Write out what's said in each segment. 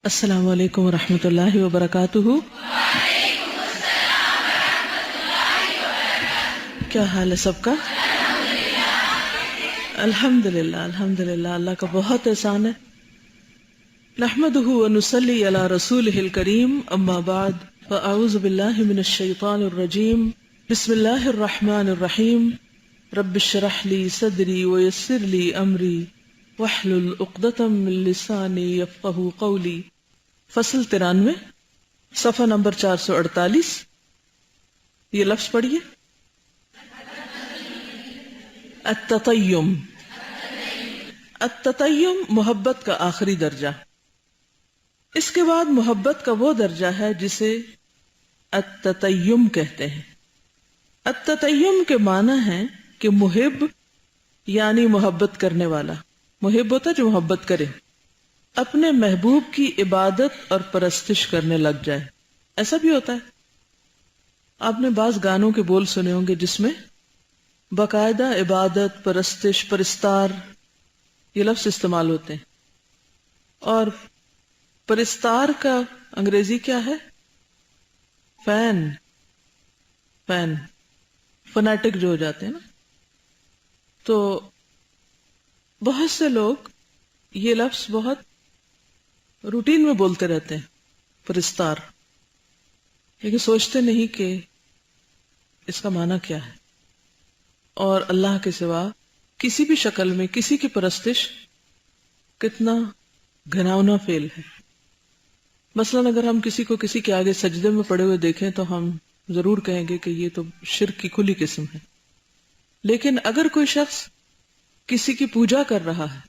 السلام علیکم ورحمۃ اللہ وبرکاتہ۔ کیا حال ہے سب کا؟ الحمد للہ الحمد للہ، اللہ کا بہت احسان ہے۔ نحمدہ ونصلی علی رسولہ الکریم، اما بعد فاعوذ باللہ من الشیطان الرجیم، بسم اللہ الرحمن الرحیم۔ رب اشرح لی صدری ویسر لی امری واحلل عقدۃ من لسانی یفقہوا قولی۔ فصل 93، صفحہ نمبر 448۔ یہ لفظ پڑھیے، التطیم۔ التطیم محبت کا آخری درجہ۔ اس کے بعد محبت کا وہ درجہ ہے جسے التطیم کہتے ہیں۔ التطیم کے معنی ہے کہ محب یعنی محبت کرنے والا، محب ہوتا ہے جو محبت کرے، اپنے محبوب کی عبادت اور پرستش کرنے لگ جائے۔ ایسا بھی ہوتا ہے، آپ نے بعض گانوں کے بول سنے ہوں گے جس میں باقاعدہ عبادت، پرستش، پرستار یہ لفظ استعمال ہوتے ہیں۔ اور پرستار کا انگریزی کیا ہے؟ فین فنیٹک جو ہو جاتے ہیں نا۔ تو بہت سے لوگ یہ لفظ بہت روٹین میں بولتے رہتے ہیں، پرستار، لیکن سوچتے نہیں کہ اس کا معنی کیا ہے، اور اللہ کے سوا کسی بھی شکل میں کسی کی پرستش کتنا گھناؤنا فعل ہے۔ مثلا اگر ہم کسی کو کسی کے آگے سجدے میں پڑے ہوئے دیکھیں تو ہم ضرور کہیں گے کہ یہ تو شرک کی کھلی قسم ہے، لیکن اگر کوئی شخص کسی کی پوجا کر رہا ہے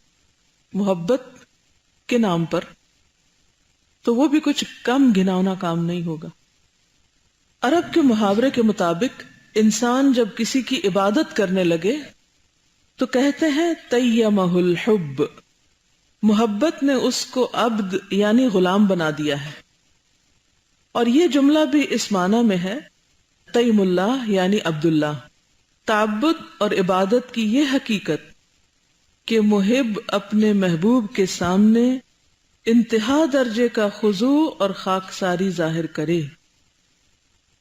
محبت کے نام پر تو وہ بھی کچھ کم گھناؤنا کام نہیں ہوگا۔ عرب کے محاورے کے مطابق انسان جب کسی کی عبادت کرنے لگے تو کہتے ہیں تیمہ الحب، محبت نے اس کو عبد یعنی غلام بنا دیا ہے۔ اور یہ جملہ بھی اس معنی میں ہے، تیم اللہ یعنی عبداللہ، تعبد اور عبادت کی یہ حقیقت کہ محب اپنے محبوب کے سامنے انتہا درجے کا خضوع اور خاکساری ظاہر کرے،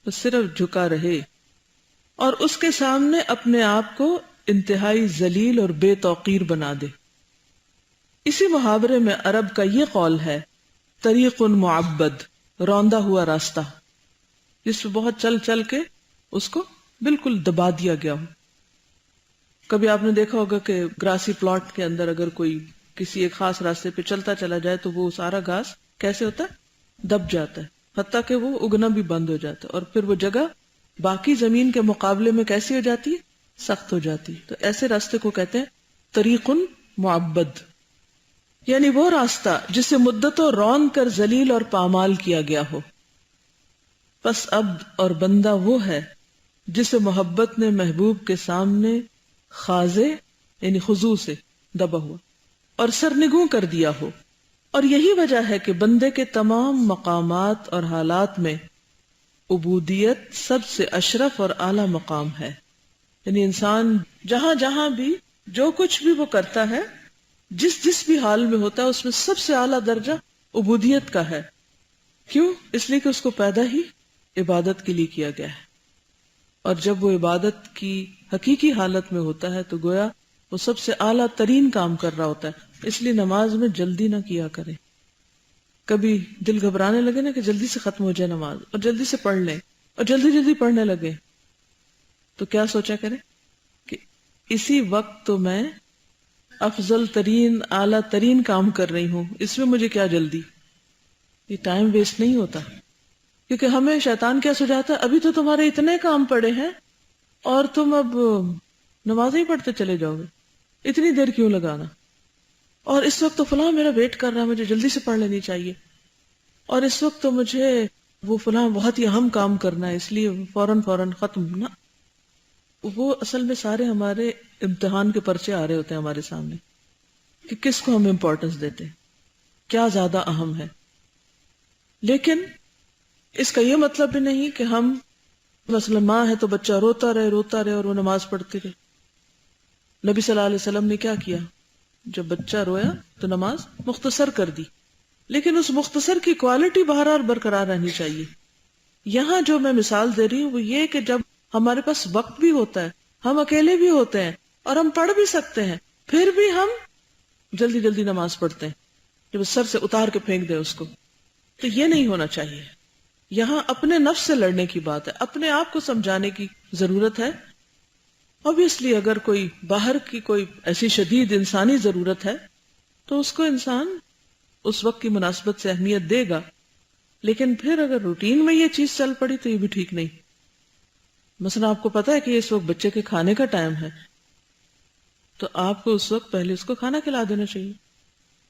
تو صرف جھکا رہے اور اس کے سامنے اپنے آپ کو انتہائی ذلیل اور بے توقیر بنا دے۔ اسی محاورے میں عرب کا یہ قول ہے، طریق معبد، روندہ ہوا راستہ، جس پہ بہت چل چل کے اس کو بالکل دبا دیا گیا ہو۔ کبھی آپ نے دیکھا ہوگا کہ گراسی پلاٹ کے اندر اگر کوئی کسی ایک خاص راستے پہ چلتا چلا جائے تو وہ سارا گھاس کیسے ہوتا ہے؟ دب جاتا ہے، حتیٰ کہ وہ اگنا بھی بند ہو جاتا ہے، اور پھر وہ جگہ باقی زمین کے مقابلے میں کیسی ہو جاتی ہے؟ سخت ہو جاتی ہے۔ تو ایسے راستے کو کہتے ہیں طریق معبد، یعنی وہ راستہ جسے مدتوں رون کر ذلیل اور پامال کیا گیا ہو۔ پس عبد اور بندہ وہ ہے جسے محبت نے محبوب کے سامنے خاضع یعنی خضوع سے دبا ہوا اور سرنگوں کر دیا ہو۔ اور یہی وجہ ہے کہ بندے کے تمام مقامات اور حالات میں عبودیت سب سے اشرف اور اعلی مقام ہے۔ یعنی انسان جہاں جہاں بھی جو کچھ بھی وہ کرتا ہے، جس بھی حال میں ہوتا ہے، اس میں سب سے اعلی درجہ عبودیت کا ہے۔ کیوں؟ اس لیے کہ اس کو پیدا ہی عبادت کے لیے کیا گیا ہے، اور جب وہ عبادت کی حقیقی حالت میں ہوتا ہے تو گویا وہ سب سے اعلیٰ ترین کام کر رہا ہوتا ہے۔ اس لیے نماز میں جلدی نہ کیا کرے۔ کبھی دل گھبرانے لگے نا کہ جلدی سے ختم ہو جائے نماز، اور جلدی سے پڑھ لیں، اور جلدی جلدی پڑھنے لگے، تو کیا سوچا کرے کہ اسی وقت تو میں افضل ترین اعلیٰ ترین کام کر رہی ہوں، اس میں مجھے کیا جلدی؟ یہ ٹائم ویسٹ نہیں ہوتا، کیونکہ ہمیں شیطان کیا سجاتا ہے، ابھی تو تمہارے اتنے کام پڑے ہیں اور تم اب نماز ہی پڑھتے چلے جاؤ گے، اتنی دیر کیوں لگانا؟ اور اس وقت تو فلاں میرا ویٹ کر رہا ہے، مجھے جلدی سے پڑھ لینی چاہیے، اور اس وقت تو مجھے وہ فلاں بہت ہی اہم کام کرنا ہے، اس لیے فوراً ختم نہ۔ وہ اصل میں سارے ہمارے امتحان کے پرچے آ رہے ہوتے ہیں ہمارے سامنے کہ کس کو ہم امپورٹنس دیتے ہیں، کیا زیادہ اہم ہے۔ لیکن اس کا یہ مطلب بھی نہیں کہ ہم مثلا ماں ہے تو بچہ روتا رہے اور وہ نماز پڑھتی رہے۔ نبی صلی اللہ علیہ وسلم نے کیا کیا؟ جب بچہ رویا تو نماز مختصر کر دی، لیکن اس مختصر کی کوالٹی بہرحال برقرار رہنی چاہیے. یہاں جو میں مثال دے رہی ہوں وہ یہ کہ جب ہمارے پاس وقت بھی ہوتا ہے، ہم اکیلے بھی ہوتے ہیں اور ہم پڑھ بھی سکتے ہیں، پھر بھی ہم جلدی جلدی نماز پڑھتے ہیں جب سر سے اتار کے پھینک دیں اس کو. تو یہ نہیں ہونا چاہیے. یہاں اپنے نفس سے لڑنے کی بات ہے، اپنے آپ کو سمجھانے کی ضرورت ہے. obviously اگر کوئی باہر کی کوئی ایسی شدید انسانی ضرورت ہے تو اس کو انسان اس وقت کی مناسبت سے اہمیت دے گا، لیکن پھر اگر روٹین میں یہ چیز چل پڑی تو یہ بھی ٹھیک نہیں. مثلا آپ کو پتا ہے کہ اس وقت بچے کے کھانے کا ٹائم ہے، تو آپ کو اس وقت پہلے اس کو کھانا کھلا دینا چاہیے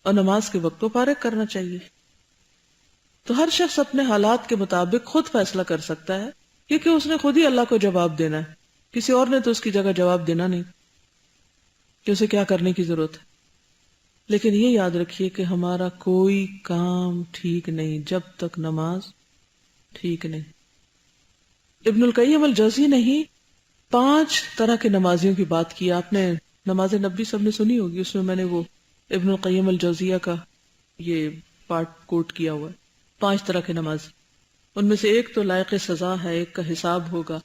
اور نماز کے وقت کو فارغ کرنا چاہیے. تو ہر شخص اپنے حالات کے مطابق خود فیصلہ کر سکتا ہے، کیونکہ اس نے خود ہی اللہ کو جواب دینا ہے، کسی اور نے تو اس کی جگہ جواب دینا نہیں کہ اسے کیا کرنے کی ضرورت ہے. لیکن یہ یاد رکھیے کہ ہمارا کوئی کام ٹھیک نہیں جب تک نماز ٹھیک نہیں. ابن القیم الجوزی نے ہی 5 طرح کے نمازیوں کی بات کی. آپ نے نماز نبی سب نے سنی ہوگی، اس میں میں نے وہ ابن القیم الجوزیہ کا یہ پارٹ کوٹ کیا ہوا ہے. 5 طرح کے نماز، ان میں سے ایک تو لائق سزا ہے، ایک کا حساب ہوگا،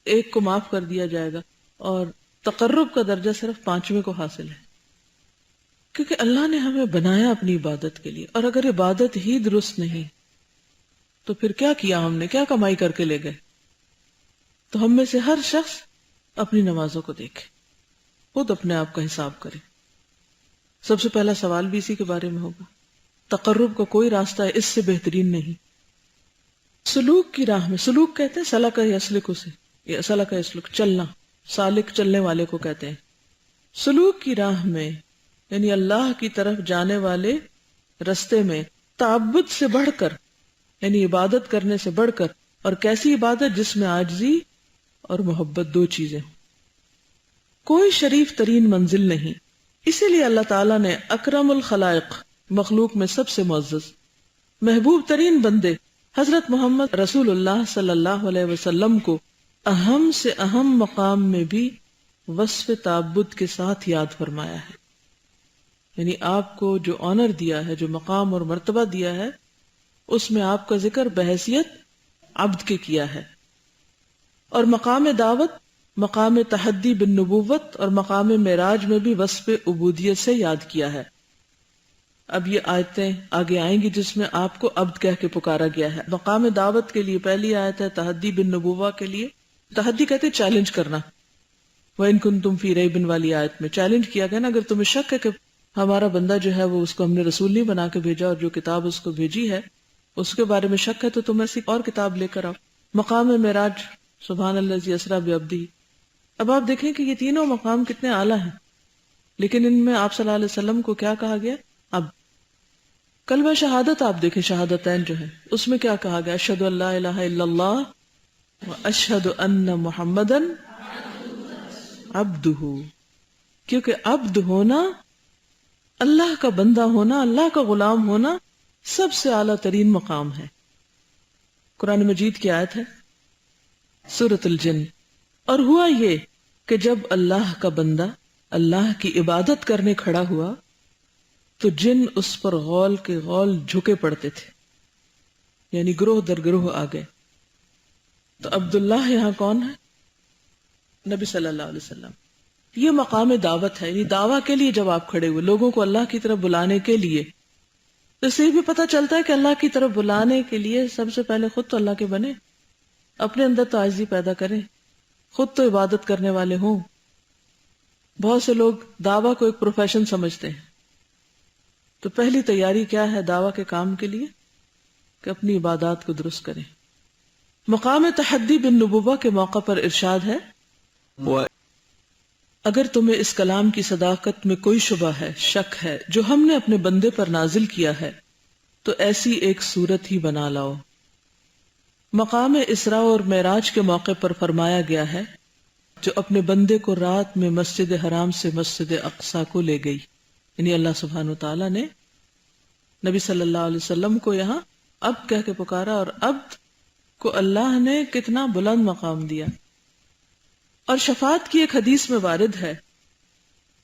ایک کو معاف کر دیا جائے گا، اور تقرب کا درجہ صرف 5ویں کو حاصل ہے. کیونکہ اللہ نے ہمیں بنایا اپنی عبادت کے لیے، اور اگر عبادت ہی درست نہیں تو پھر کیا کیا ہم نے، کیا کمائی کر کے لے گئے. تو ہم میں سے ہر شخص اپنی نمازوں کو دیکھے، خود اپنے آپ کا حساب کرے. سب سے پہلا سوال بھی اسی کے بارے میں ہوگا. تقرب کا کوئی راستہ اس سے بہترین نہیں. سلوک کی راہ میں، سلوک کہتے ہیں سلک یسلک، اسے یا سلک یسلک چلنا، سالک چلنے والے کو کہتے ہیں. سلوک کی راہ میں یعنی اللہ کی طرف جانے والے رستے میں تعبد سے بڑھ کر یعنی عبادت کرنے سے بڑھ کر، اور کیسی عبادت جس میں عاجزی اور محبت 2 چیزیں، کوئی شریف ترین منزل نہیں. اسی لیے اللہ تعالیٰ نے اکرم الخلائق، مخلوق میں سب سے معزز محبوب ترین بندے حضرت محمد رسول اللہ صلی اللہ علیہ وسلم کو اہم سے اہم مقام میں بھی وصف تعبد کے ساتھ یاد فرمایا ہے. یعنی آپ کو جو آنر دیا ہے، جو مقام اور مرتبہ دیا ہے، اس میں آپ کا ذکر بحیثیت عبد کے کیا ہے. اور مقام دعوت، مقام تحدی بالنبوت اور مقام معراج میں بھی وصف عبودیت سے یاد کیا ہے. اب یہ آیتیں آگے آئیں گی جس میں آپ کو عبد کہہ کے پکارا گیا ہے. مقام دعوت کے لیے پہلی آیت ہے تحدی بالنبوہ کے لیے. تحدی کہتے ہیں چیلنج کرنا. وَإِن كُنتُمْ فِي رَيْبٍ والی آیت میں چیلنج کیا گیا نا، اگر تمہیں شک ہے کہ ہمارا بندہ جو ہے وہ اس کو ہم نے رسول نہیں بنا کے بھیجا اور جو کتاب اس کو بھیجی ہے اس کے بارے میں شک ہے، تو تم ایسی اور کتاب لے کر آؤ. مقام معراج، سبحان الذی اسریٰ بعبدہ. اب آپ دیکھیں کہ یہ تینوں مقام کتنے اعلیٰ ہیں، لیکن ان میں آپ صلی اللہ علیہ وسلم کو کیا کہا گیا؟ اب کلمہ شہادت آپ دیکھیں، شہادتین جو ہے اس میں کیا کہا گیا؟ اشہد ان لا الہ الا اللہ و اشہد ان محمدن عبدہ. کیونکہ عبد ہونا، اللہ کا بندہ ہونا، اللہ کا غلام ہونا سب سے اعلیٰ ترین مقام ہے. قرآن مجید کی آیت ہے سورۃ الجن. اور ہوا یہ کہ جب اللہ کا بندہ اللہ کی عبادت کرنے کھڑا ہوا تو جن اس پر غول کے غول جھکے پڑتے تھے، یعنی گروہ در گروہ آ گئے. تو عبداللہ یہاں کون ہے؟ نبی صلی اللہ علیہ وسلم. یہ مقام دعوت ہے، یعنی دعویٰ کے لیے جب آپ کھڑے ہوئے لوگوں کو اللہ کی طرف بلانے کے لیے، تو اس سے بھی پتہ چلتا ہے کہ اللہ کی طرف بلانے کے لیے سب سے پہلے خود تو اللہ کے بنے، اپنے اندر تو عاجزی پیدا کریں، خود تو عبادت کرنے والے ہوں. بہت سے لوگ دعویٰ کو ایک پروفیشن سمجھتے ہیں، تو پہلی تیاری کیا ہے دعویٰ کے کام کے لیے؟ کہ اپنی عبادات کو درست کریں. مقام تحدی بالنبوہ کے موقع پر ارشاد ہے اگر تمہیں اس کلام کی صداقت میں کوئی شبہ ہے، شک ہے، جو ہم نے اپنے بندے پر نازل کیا ہے، تو ایسی ایک صورت ہی بنا لاؤ. مقام اسراء اور معراج کے موقع پر فرمایا گیا ہے جو اپنے بندے کو رات میں مسجد حرام سے مسجد اقصی کو لے گئی. یعنی اللہ سبحانہ وتعالی نے نبی صلی اللہ علیہ وسلم کو یہاں عبد کہہ کے پکارا، اور عبد کو اللہ نے کتنا بلند مقام دیا. اور شفاعت کی ایک حدیث میں وارد ہے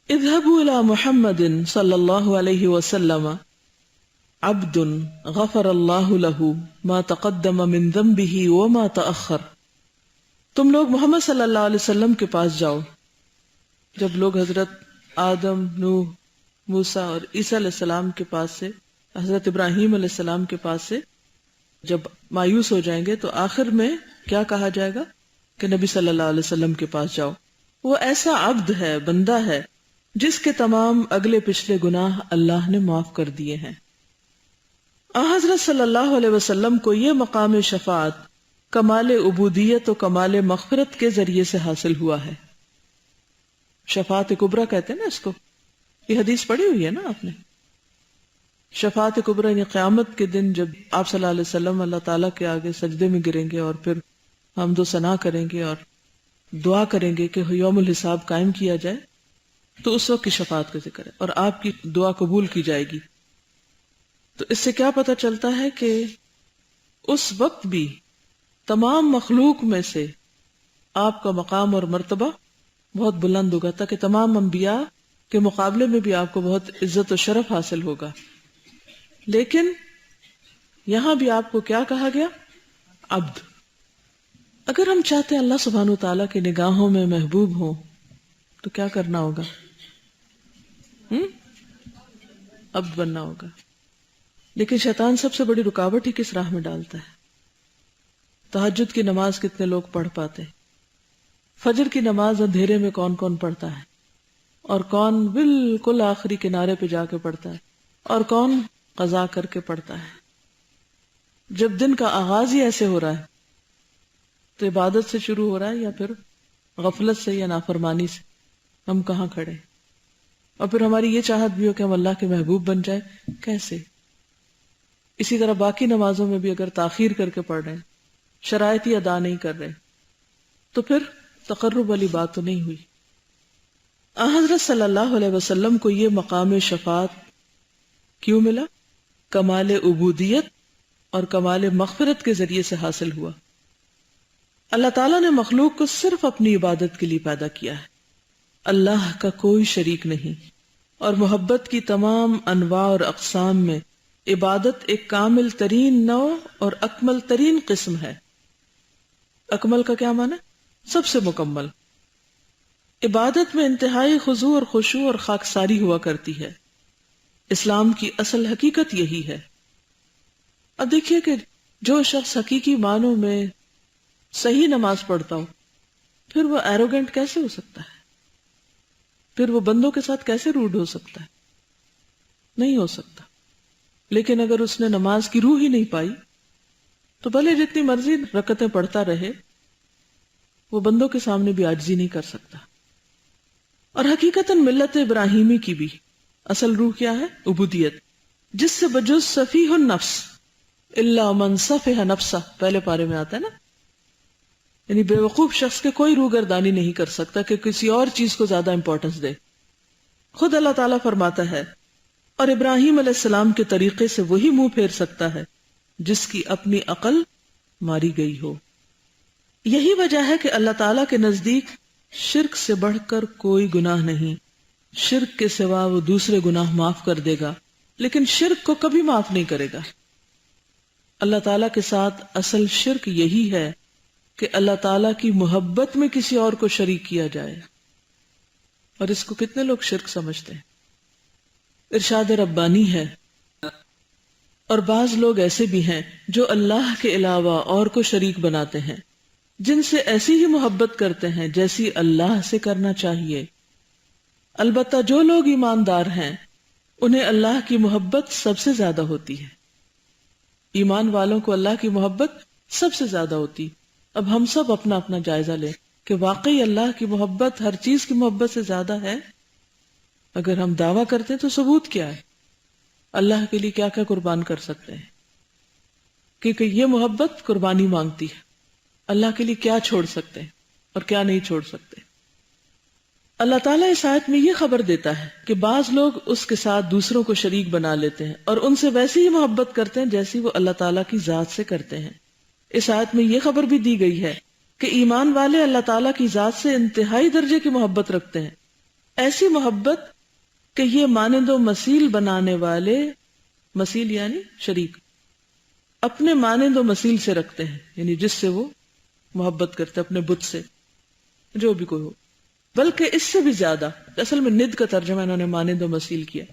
اذهبوا الى محمد صلی اللہ علیہ وسلم عبد غفر اللہ لہ ما تقدم من ذنبہ وما تأخر. تم لوگ محمد صلی اللہ علیہ وسلم کے پاس جاؤ. جب لوگ حضرت آدم، نوح، موسیٰ اور عیسیٰ علیہ السلام کے پاس سے، حضرت ابراہیم علیہ السلام کے پاس سے جب مایوس ہو جائیں گے تو آخر میں کیا کہا جائے گا کہ نبی صلی اللہ علیہ وسلم کے پاس جاؤ. وہ ایسا عبد ہے، بندہ ہے، جس کے تمام اگلے پچھلے گناہ اللہ نے معاف کر دیے ہیں. حضرت صلی اللہ علیہ وسلم کو یہ مقام شفاعت کمال عبودیت و کمال مغفرت کے ذریعے سے حاصل ہوا ہے. شفاعت کبریٰ کہتے ہیں نا اس کو. یہ حدیث پڑھی ہوئی ہے نا آپ نے. شفاعت کبریٰ یعنی قیامت کے دن جب آپ صلی اللہ علیہ وسلم اللہ تعالیٰ کے آگے سجدے میں گریں گے اور پھر حمد و ثنا کریں گے اور دعا کریں گے کہ یوم الحساب قائم کیا جائے، تو اس وقت کی شفاعت کا ذکر ہے اور آپ کی دعا قبول کی جائے گی. تو اس سے کیا پتہ چلتا ہے کہ اس وقت بھی تمام مخلوق میں سے آپ کا مقام اور مرتبہ بہت بلند ہوگا، تاکہ تمام انبیاء کے مقابلے میں بھی آپ کو بہت عزت و شرف حاصل ہوگا. لیکن یہاں بھی آپ کو کیا کہا گیا؟ عبد. اگر ہم چاہتے ہیں اللہ سبحانہ و تعالیٰ کی نگاہوں میں محبوب ہوں تو کیا کرنا ہوگا؟ عبد بننا ہوگا. لیکن شیطان سب سے بڑی رکاوٹ ہی کس راہ میں ڈالتا ہے؟ تہجد کی نماز کتنے لوگ پڑھ پاتے ہیں؟ فجر کی نماز اندھیرے میں کون کون پڑھتا ہے؟ اور کون بالکل آخری کنارے پہ جا کے پڑھتا ہے؟ اور کون قضا کر کے پڑھتا ہے؟ جب دن کا آغاز ہی ایسے ہو رہا ہے تو عبادت سے شروع ہو رہا ہے یا پھر غفلت سے یا نافرمانی سے؟ ہم کہاں کھڑے؟ اور پھر ہماری یہ چاہت بھی ہو کہ ہم اللہ کے محبوب بن جائے، کیسے؟ اسی طرح باقی نمازوں میں بھی اگر تاخیر کر کے پڑھ رہے ہیں، شرائط ہی ادا نہیں کر رہے، تو پھر تقرب والی بات تو نہیں ہوئی. حضرت صلی اللہ علیہ وسلم کو یہ مقام شفاعت کیوں ملا؟ کمال عبودیت اور کمال مغفرت کے ذریعے سے حاصل ہوا. اللہ تعالیٰ نے مخلوق کو صرف اپنی عبادت کے لیے پیدا کیا ہے، اللہ کا کوئی شریک نہیں. اور محبت کی تمام انواع اور اقسام میں عبادت ایک کامل ترین نوع اور اکمل ترین قسم ہے. اکمل کا کیا معنی؟ سب سے مکمل. عبادت میں انتہائی خضوع اور خشوع اور خاکساری ہوا کرتی ہے. اسلام کی اصل حقیقت یہی ہے. اب دیکھیے کہ جو شخص حقیقی معنوں میں صحیح نماز پڑھتا ہو، پھر وہ ایروگنٹ کیسے ہو سکتا ہے؟ پھر وہ بندوں کے ساتھ کیسے روڈ ہو سکتا ہے؟ نہیں ہو سکتا. لیکن اگر اس نے نماز کی روح ہی نہیں پائی تو بھلے جتنی مرضی رکعتیں پڑھتا رہے، وہ بندوں کے سامنے بھی عاجزی نہیں کر سکتا. اور حقیقتاً ملت ابراہیمی کی بھی اصل روح کیا ہے؟ عبودیت، جس سے بجز سفیہ النفس الا من سفہ نفسہ پہلے پارے میں آتا ہے نا. یعنی بے وقوف شخص کے کوئی روح گردانی نہیں کر سکتا کہ کسی اور چیز کو زیادہ امپورٹنس دے. خود اللہ تعالیٰ فرماتا ہے، اور ابراہیم علیہ السلام کے طریقے سے وہی منہ پھیر سکتا ہے جس کی اپنی عقل ماری گئی ہو. یہی وجہ ہے کہ اللہ تعالیٰ کے نزدیک شرک سے بڑھ کر کوئی گناہ نہیں. شرک کے سوا وہ دوسرے گناہ معاف کر دے گا، لیکن شرک کو کبھی معاف نہیں کرے گا. اللہ تعالیٰ کے ساتھ اصل شرک یہی ہے کہ اللہ تعالیٰ کی محبت میں کسی اور کو شریک کیا جائے. اور اس کو کتنے لوگ شرک سمجھتے ہیں. ارشاد ربانی ہے، اور بعض لوگ ایسے بھی ہیں جو اللہ کے علاوہ اور کو شریک بناتے ہیں، جن سے ایسی ہی محبت کرتے ہیں جیسی اللہ سے کرنا چاہیے. البتہ جو لوگ ایماندار ہیں انہیں اللہ کی محبت سب سے زیادہ ہوتی ہے. ایمان والوں کو اللہ کی محبت سب سے زیادہ ہوتی. اب ہم سب اپنا اپنا جائزہ لیں کہ واقعی اللہ کی محبت ہر چیز کی محبت سے زیادہ ہے. اگر ہم دعویٰ کرتے ہیں تو ثبوت کیا ہے؟ اللہ کے لیے کیا کیا قربان کر سکتے ہیں؟ کیونکہ یہ محبت قربانی مانگتی ہے. اللہ کے لیے کیا چھوڑ سکتے ہیں اور کیا نہیں چھوڑ سکتے. اللہ تعالیٰ اس آیت میں یہ خبر دیتا ہے کہ بعض لوگ اس کے ساتھ دوسروں کو شریک بنا لیتے ہیں اور ان سے ویسی ہی محبت کرتے ہیں جیسی وہ اللہ تعالیٰ کی ذات سے کرتے ہیں. اس آیت میں یہ خبر بھی دی گئی ہے کہ ایمان والے اللہ تعالیٰ کی ذات سے انتہائی درجے کی محبت رکھتے ہیں، ایسی محبت کہ یہ مانند و مثیل بنانے والے مثیل یعنی شریک، اپنے مانند و مثیل سے رکھتے ہیں، یعنی جس سے وہ محبت کرتے اپنے بت سے، جو بھی کوئی ہو، بلکہ اس سے بھی زیادہ. اصل میں ند کا ترجمہ انہوں نے مانند و مثیل کیا.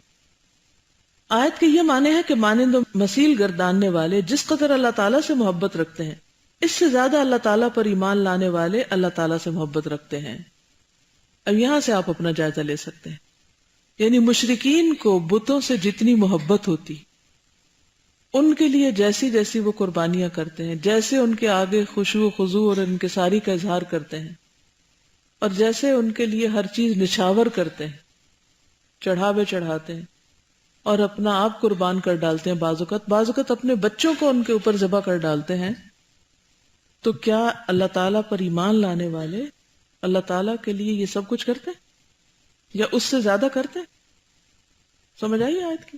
آیت کے یہ معنی ہے کہ مانند و مثیل گرداننے والے جس قدر اللہ تعالیٰ سے محبت رکھتے ہیں، اس سے زیادہ اللہ تعالیٰ پر ایمان لانے والے اللہ تعالیٰ سے محبت رکھتے ہیں. اب یہاں سے آپ اپنا جائزہ لے سکتے ہیں. یعنی مشرکین کو بتوں سے جتنی محبت ہوتی، ان کے لیے جیسی جیسی وہ قربانیاں کرتے ہیں، جیسے ان کے آگے خشوع و خضوع اور انکساری کا اظہار کرتے ہیں، اور جیسے ان کے لیے ہر چیز نچھاور کرتے ہیں، چڑھاوے چڑھاتے ہیں اور اپنا آپ قربان کر ڈالتے ہیں، بعض اوقات اپنے بچوں کو ان کے اوپر ذبح کر ڈالتے ہیں، تو کیا اللہ تعالیٰ پر ایمان لانے والے اللہ تعالیٰ کے لیے یہ سب کچھ کرتے ہیں یا اس سے زیادہ کرتے ہیں؟ سمجھ آئی آیت کی؟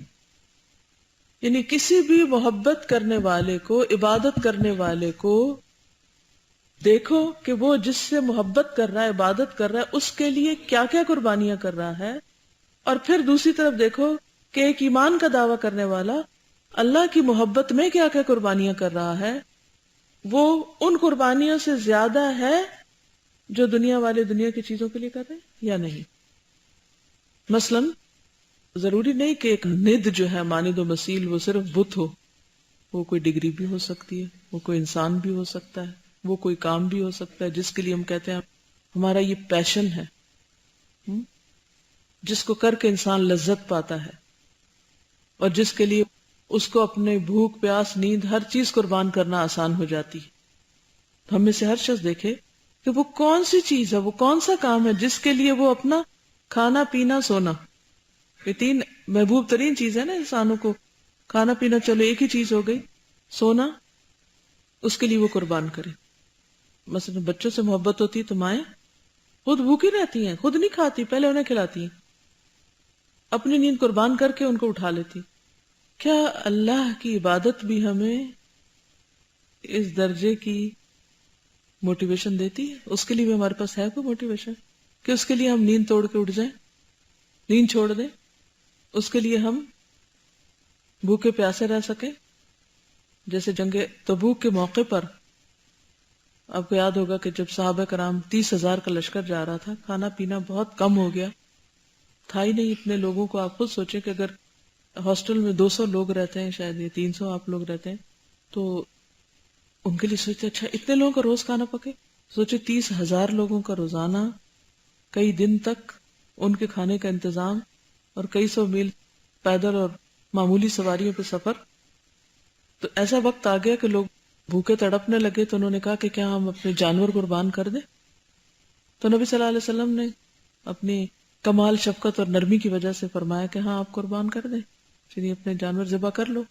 یعنی کسی بھی محبت کرنے والے کو، عبادت کرنے والے کو دیکھو کہ وہ جس سے محبت کر رہا ہے، عبادت کر رہا ہے، اس کے لیے کیا کیا قربانیاں کر رہا ہے، اور پھر دوسری طرف دیکھو کہ ایک ایمان کا دعویٰ کرنے والا اللہ کی محبت میں کیا کیا قربانیاں کر رہا ہے. وہ ان قربانیوں سے زیادہ ہے جو دنیا والے دنیا کی چیزوں کے لیے کر رہے ہیں یا نہیں. مثلا ضروری نہیں کہ ایک ند جو ہے مانند و مثیل وہ صرف بت ہو، وہ کوئی ڈگری بھی ہو سکتی ہے، وہ کوئی انسان بھی ہو سکتا ہے، وہ کوئی کام بھی ہو سکتا ہے جس کے لیے ہم کہتے ہیں ہمارا یہ پیشن ہے، جس کو کر کے انسان لذت پاتا ہے، اور جس کے لیے اس کو اپنے بھوک پیاس نیند ہر چیز قربان کرنا آسان ہو جاتی ہے. ہم میں سے ہر شخص دیکھے کہ وہ کون سی چیز ہے، وہ کون سا کام ہے جس کے لیے وہ اپنا کھانا پینا سونا، یہ 3 محبوب ترین چیز ہے نا انسانوں کو. کھانا پینا چلو ایک ہی چیز ہو گئی، سونا اس کے لیے وہ قربان کرے. مثلا بچوں سے محبت ہوتی ہے تو مائیں خود بھوکی رہتی ہیں، خود نہیں کھاتی، پہلے انہیں کھلاتی ہیں، اپنی نیند قربان کر کے ان کو اٹھا لیتی. کیا اللہ کی عبادت بھی ہمیں اس درجے کی موٹیویشن دیتی ہے؟ اس کے لیے بھی ہمارے پاس ہے کوئی موٹیویشن کہ اس کے لیے ہم نیند توڑ کے اٹھ جائیں، نیند چھوڑ دیں، اس کے لیے ہم بھوکے پیاسے رہ سکیں؟ جیسے جنگ تبوک کے موقع پر آپ کو یاد ہوگا کہ جب صحابہ کرام 30,000 کا لشکر جا رہا تھا، کھانا پینا بہت کم ہو گیا تھا ہی نہیں اتنے لوگوں کو. آپ خود سوچیں کہ اگر ہاسٹل میں 200 لوگ رہتے ہیں، شاید یہ 300 آپ لوگ رہتے ہیں، تو ان کے لیے سوچتے اچھا اتنے لوگوں کا روز کھانا پکے. سوچے 30,000 لوگوں کا روزانہ کئی دن تک ان کے کھانے کا انتظام، اور کئی سو میل پیدل اور معمولی سواریوں پہ سفر. تو ایسا وقت آ گیا کہ لوگ بھوکے تڑپنے لگے، تو انہوں نے کہا کہ کیا ہم اپنے جانور قربان کر دیں؟ تو نبی صلی اللہ علیہ وسلم نے اپنی کمال شفقت اور نرمی کی وجہ سے فرمایا کہ ہاں آپ قربان کر دیں، چلیے اپنے جانور ذبح کر لو.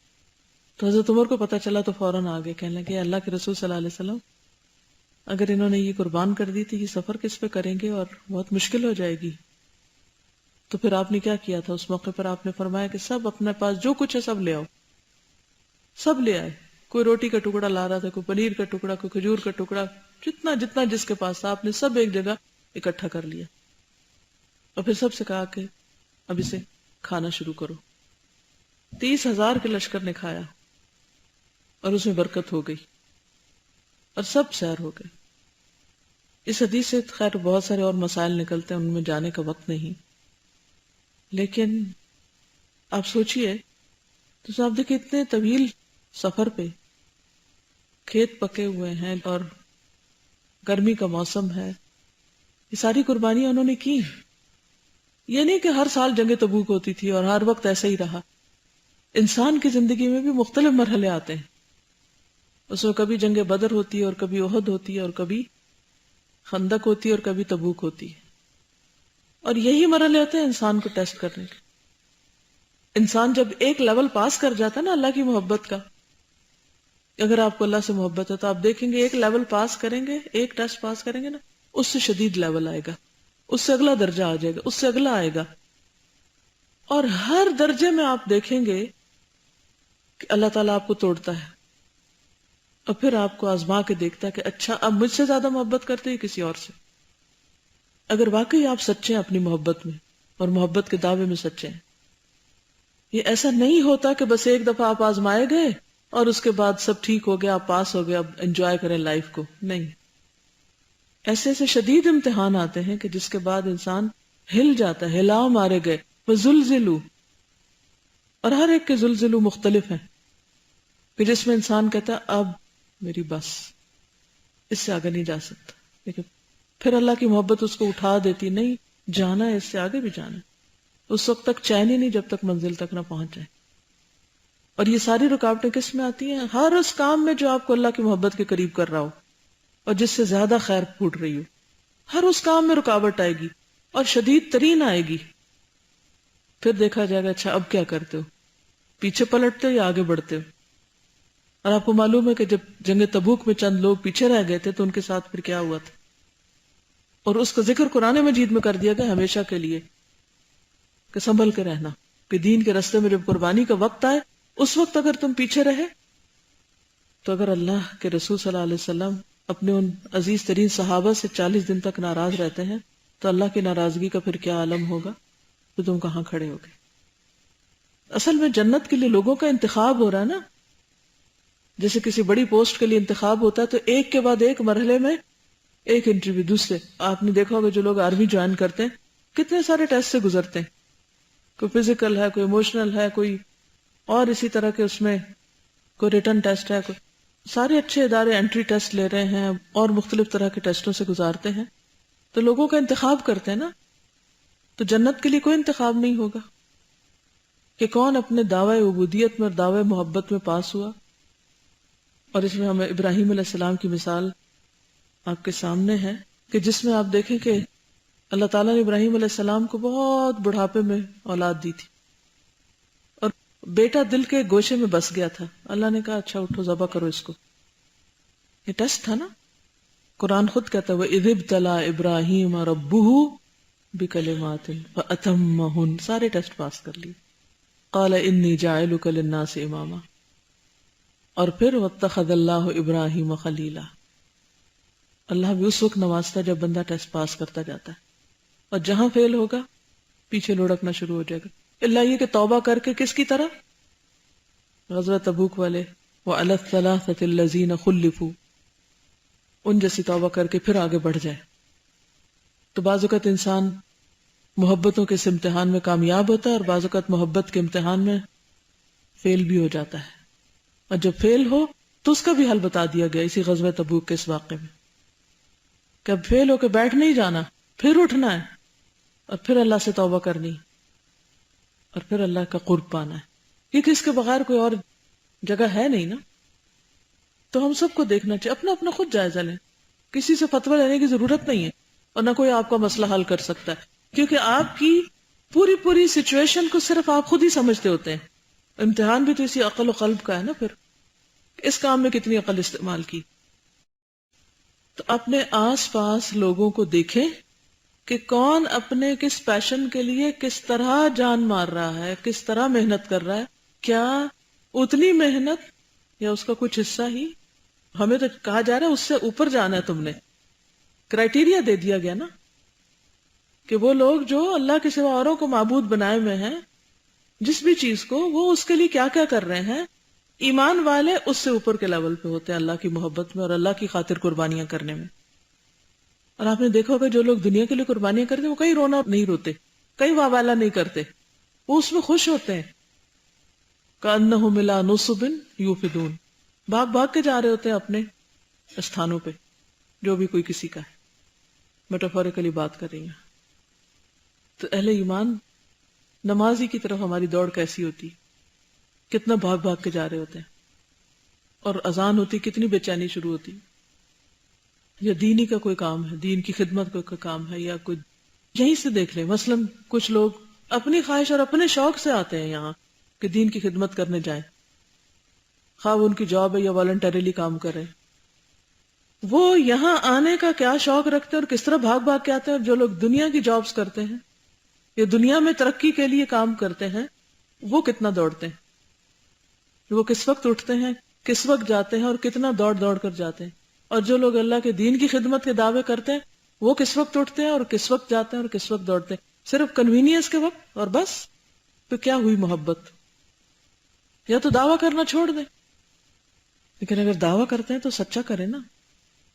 تو حضرت عمر کو پتہ چلا تو فوراً آگے کہنے لگے اللہ کے رسول صلی اللہ علیہ وسلم اگر انہوں نے یہ قربان کر دی تو یہ سفر کس پہ کریں گے اور بہت مشکل ہو جائے گی. تو پھر آپ نے کیا کیا تھا اس موقع پر؟ آپ نے فرمایا کہ سب اپنے پاس جو کچھ ہے سب لے آؤ. سب لے آئے. کوئی روٹی کا ٹکڑا لا رہا تھا، کوئی پنیر کا ٹکڑا، کوئی کھجور کا ٹکڑا، جتنا جس کے پاس تھا آپ نے سب ایک جگہ اکٹھا کر لیا، اور پھر سب سے کہا کہ اب اسے کھانا شروع کرو. 30,000 کے لشکر نے کھایا اور اس میں برکت ہو گئی اور سب سیر ہو گئے. اس حدیث سے خیر بہت سارے اور مسائل نکلتے ہیں، ان میں جانے کا وقت نہیں، لیکن آپ سوچئے تو آپ دیکھیں اتنے طویل سفر پہ کھیت پکے ہوئے ہیں اور گرمی کا موسم ہے، یہ ساری قربانیاں انہوں نے کی. یہ نہیں کہ ہر سال جنگ تبوک ہوتی تھی اور ہر وقت ایسا ہی رہا. انسان کی زندگی میں بھی مختلف مرحلے آتے ہیں، اس میں کبھی جنگ بدر ہوتی ہے اور کبھی احد ہوتی ہے اور کبھی خندق ہوتی ہے اور کبھی تبوک ہوتی ہے، اور یہی مرحلے ہوتے ہیں انسان کو ٹیسٹ کرنے کے. انسان جب ایک لیول پاس کر جاتا ہے نا اللہ کی محبت کا، اگر آپ کو اللہ سے محبت ہے تو آپ دیکھیں گے ایک لیول پاس کریں گے، ایک ٹیسٹ پاس کریں گے نا، اس سے شدید لیول آئے گا، اس سے اگلا درجہ آ جائے گا، اس سے اگلا آئے گا، اور ہر درجے میں آپ دیکھیں گے کہ اللہ تعالیٰ آپ کو توڑتا ہے اور پھر آپ کو آزما کے دیکھتا ہے کہ اچھا اب مجھ سے زیادہ محبت کرتے ہیں کسی اور سے. اگر واقعی آپ سچے ہیں اپنی محبت میں اور محبت کے دعوے میں سچے ہیں یہ ایسا نہیں ہوتا کہ بس ایک دفعہ آپ آزمائے گئے اور اس کے بعد سب ٹھیک ہو گیا، آپ پاس ہو گئے، اب انجوائے کریں لائف کو. نہیں، ایسے ایسے شدید امتحان آتے ہیں کہ جس کے بعد انسان ہل جاتا ہے. ہلاؤ مارے گئے، وزلزلوا، اور ہر ایک کے زلزلو مختلف ہیں کہ جس میں انسان کہتا ہے اب میری بس، اس سے آگے نہیں جا سکتا. لیکن پھر اللہ کی محبت اس کو اٹھا دیتی، نہیں جانا ہے، اس سے آگے بھی جانا ہے. اس وقت تک چین ہی نہیں جب تک منزل تک نہ پہنچ جائے. اور یہ ساری رکاوٹیں کس میں آتی ہیں؟ ہر اس کام میں جو آپ کو اللہ کی محبت کے قریب کر رہا ہو اور جس سے زیادہ خیر پھوٹ رہی ہو، ہر اس کام میں رکاوٹ آئے گی اور شدید ترین آئے گی. پھر دیکھا جائے گا اچھا اب کیا کرتے ہو، پیچھے پلٹتے ہو یا آگے بڑھتے ہو. اور آپ کو معلوم ہے کہ جب جنگ تبوک میں چند لوگ پیچھے رہ گئے تھے تو ان کے ساتھ پھر کیا ہوا تھا، اور اس کا ذکر قرآن مجید میں کر دیا گیا ہمیشہ کے لیے کہ سنبھل کے رہنا، کہ دین کے راستے میں جب قربانی کا وقت آئے اس وقت اگر تم پیچھے رہے تو اگر اللہ کے رسول صلی اللہ علیہ وسلم اپنے ان عزیز ترین صحابہ سے 40 دن تک ناراض رہتے ہیں تو اللہ کی ناراضگی کا پھر کیا عالم ہوگا، تو تم کہاں کھڑے ہوگے. اصل میں جنت کے لیے لوگوں کا انتخاب ہو رہا ہے نا، جیسے کسی بڑی پوسٹ کے لیے انتخاب ہوتا ہے تو ایک کے بعد ایک مرحلے میں ایک انٹرویو دوسرے. آپ نے دیکھا ہوگا جو لوگ آرمی جوائن کرتے ہیں کتنے سارے ٹیسٹ سے گزرتے ہیں، کوئی فزیکل ہے، کوئی ایموشنل ہے، کوئی اور اسی طرح کے اس میں کوئی ریٹن ٹیسٹ ہے، کوئی سارے اچھے ادارے انٹری ٹیسٹ لے رہے ہیں اور مختلف طرح کے ٹیسٹوں سے گزارتے ہیں. تو لوگوں کا انتخاب کرتے ہیں نا. تو جنت کے لیے کوئی انتخاب نہیں ہوگا کہ کون اپنے دعوی عبودیت میں اور دعوی محبت میں پاس ہوا. اور اس میں ہمیں ابراہیم علیہ السلام کی مثال آپ کے سامنے ہے کہ جس میں آپ دیکھیں کہ اللہ تعالیٰ نے ابراہیم علیہ السلام کو بہت بڑھاپے میں اولاد دی تھی اور بیٹا دل کے گوشے میں بس گیا تھا. اللہ نے کہا اچھا اٹھو ذبح کرو اس کو. یہ ٹیسٹ تھا نا. قرآن خود کہتا ہے وَإِذِ ابْتَلَىٰ إِبْرَاهِيمَ رَبُّهُ بِكَلِمَاتٍ فَأَتَمَّهُنَّ. سارے ٹیسٹ پاس کر لیے. قَالَ إِنِّي جَاعِلُكَ لِلنَّاسِ إِمَامًا. اور پھر وَاتَّخَذَ اللَّهُ إِبْرَاهِيمَ خَلِيلًا. اللہ بھی اس وقت نوازتا ہے جب بندہ ٹیسٹ پاس کرتا جاتا ہے، اور جہاں فیل ہوگا پیچھے لڑکنا شروع ہو جائے گا. اللہ یہ کہ توبہ کر کے کس کی طرح غزوہ تبوک والے وَعَلَى الثَّلَاثَةِ الَّذِينَ خُلِّفُوا، ان جیسی توبہ کر کے پھر آگے بڑھ جائے. تو بعض اوقات انسان محبتوں کے اس امتحان میں کامیاب ہوتا ہے اور بعض اوقات محبت کے امتحان میں فیل بھی ہو جاتا ہے. اور جب فیل ہو تو اس کا بھی حل بتا دیا گیا اسی غزوہ تبوک کے اس واقعے میں کہ اب فیل ہو کے بیٹھ نہیں جانا، پھر اٹھنا ہے اور پھر اللہ سے توبہ کرنی اور پھر اللہ کا قرب پانا ہے، کیونکہ اس کے بغیر کوئی اور جگہ ہے نہیں نا. تو ہم سب کو دیکھنا چاہیے، اپنا اپنا خود جائزہ لیں. کسی سے فتویٰ لینے کی ضرورت نہیں ہے اور نہ کوئی آپ کا مسئلہ حل کر سکتا ہے، کیونکہ آپ کی پوری سچویشن کو صرف آپ خود ہی سمجھتے ہوتے ہیں. امتحان بھی تو اسی عقل و قلب کا ہے نا. پھر اس کام میں کتنی عقل استعمال کی. تو اپنے آس پاس لوگوں کو دیکھیں کہ کون اپنے کس پیشن کے لیے کس طرح جان مار رہا ہے، کس طرح محنت کر رہا ہے. کیا اتنی محنت یا اس کا کچھ حصہ ہی؟ ہمیں تو کہا جا رہا ہے اس سے اوپر جانا ہے. تم نے کرائیٹیریا دے دیا گیا نا کہ وہ لوگ جو اللہ کے سوا اوروں کو معبود بنائے ہوئے ہیں، جس بھی چیز کو، وہ اس کے لیے کیا کیا کر رہے ہیں. ایمان والے اس سے اوپر کے لیول پہ ہوتے ہیں اللہ کی محبت میں اور اللہ کی خاطر قربانیاں کرنے میں. اور آپ نے دیکھا ہوگا جو لوگ دنیا کے لیے قربانیاں کرتے ہیں وہ کہیں رونا نہیں روتے، کہیں واوالا نہیں کرتے، وہ اس میں خوش ہوتے ہیں. کأنہم الی نصب یوفدون، بھاگ بھاگ کے جا رہے ہوتے ہیں اپنے استھانوں پہ، جو بھی کوئی کسی کا ہے. میٹافوریکلی بات کر رہی ہیں. تو اہل ایمان نمازی کی طرف ہماری دوڑ کیسی ہوتی، کتنا بھاگ بھاگ کے جا رہے ہوتے ہیں. اور اذان ہوتی کتنی بے چینی شروع ہوتی. یا دینی کا کوئی کام ہے، دین کی خدمت کا کوئی کام ہے، یا کوئی یہیں سے دیکھ لیں. مثلا کچھ لوگ اپنی خواہش اور اپنے شوق سے آتے ہیں یہاں کہ دین کی خدمت کرنے جائیں، خواہ ان کی جاب ہے یا والنٹریلی کام کریں. وہ یہاں آنے کا کیا شوق رکھتے ہیں اور کس طرح بھاگ بھاگ کے آتے ہیں. اور جو لوگ دنیا کی جابز کرتے ہیں یا دنیا میں ترقی کے لیے کام کرتے ہیں، وہ کتنا دوڑتے ہیں، وہ کس وقت اٹھتے ہیں، کس وقت جاتے ہیں اور کتنا دوڑ دوڑ کر جاتے ہیں. اور جو لوگ اللہ کے دین کی خدمت کے دعوے کرتے ہیں، وہ کس وقت اٹھتے ہیں اور کس وقت جاتے ہیں اور کس وقت دوڑتے ہیں. صرف کنوینئنس کے وقت اور بس. تو کیا ہوئی محبت؟ یا تو دعویٰ کرنا چھوڑ دیں. لیکن اگر دعویٰ کرتے ہیں تو سچا کریں نا،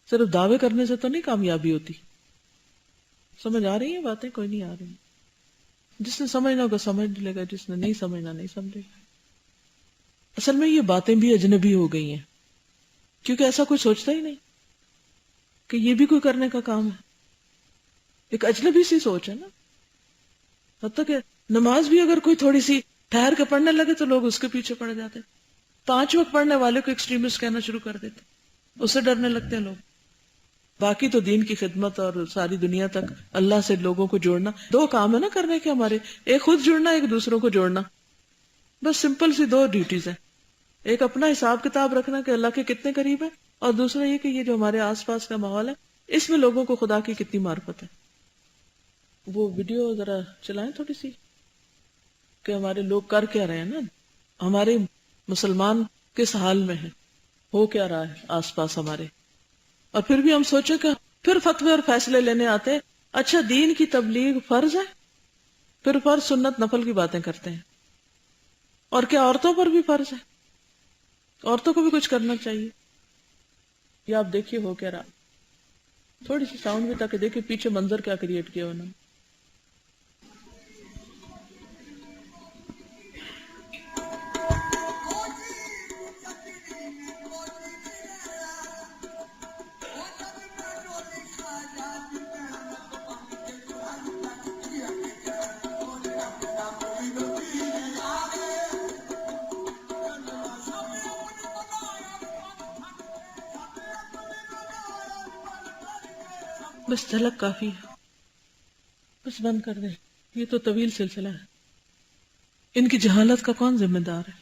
صرف دعوے کرنے سے تو نہیں کامیابی ہوتی. سمجھ آ رہی ہیں باتیں؟ کوئی نہیں آ رہی. جس نے سمجھنا ہوگا سمجھ لے گا، جس نے نہیں سمجھنا نہیں سمجھے گا. اصل میں یہ باتیں بھی اجنبی ہو گئی ہیں، کیونکہ ایسا کوئی سوچتا ہی نہیں کہ یہ بھی کوئی کرنے کا کام ہے. ایک اجنبی سی سوچ ہے نا. حتیٰ کہ نماز بھی اگر کوئی تھوڑی سی ٹھہر کے پڑھنے لگے تو لوگ اس کے پیچھے پڑ جاتے. 5 وقت پڑھنے والے کو ایکسٹریمسٹ کہنا شروع کر دیتے، اس سے ڈرنے لگتے ہیں لوگ. باقی تو دین کی خدمت اور ساری دنیا تک اللہ سے لوگوں کو جوڑنا، 2 کام ہے نا کرنے کے ہمارے، ایک خود جڑنا، ایک دوسروں کو جوڑنا. بس سمپل سی 2 ڈیوٹیز ہیں. ایک اپنا حساب کتاب رکھنا کہ اللہ کے کتنے قریب ہے، اور دوسرا یہ کہ یہ جو ہمارے آس پاس کا ماحول ہے اس میں لوگوں کو خدا کی کتنی معرفت ہے. وہ ویڈیو ذرا چلائیں تھوڑی سی کہ ہمارے لوگ کر کیا رہے ہیں نا، ہمارے مسلمان کس حال میں ہیں، ہو کیا رہا ہے آس پاس ہمارے. اور پھر بھی ہم سوچیں کہ پھر فتوے اور فیصلے لینے آتے ہیں. اچھا دین کی تبلیغ فرض ہے، پھر فرض سنت نفل کی باتیں کرتے ہیں. اور کیا عورتوں پر بھی فرض ہے؟ عورتوں کو بھی کچھ کرنا چاہیے. یہ آپ دیکھیے ہو کیا رہا. تھوڑی سی ساؤنڈ بھی تاکہ دیکھیں پیچھے منظر کیا کریٹ کیا انہوں نے. بس جھلک کافی ہے، بس بند کر دیں. یہ تو طویل سلسلہ ہے. ان کی جہالت کا کون ذمہ دار ہے؟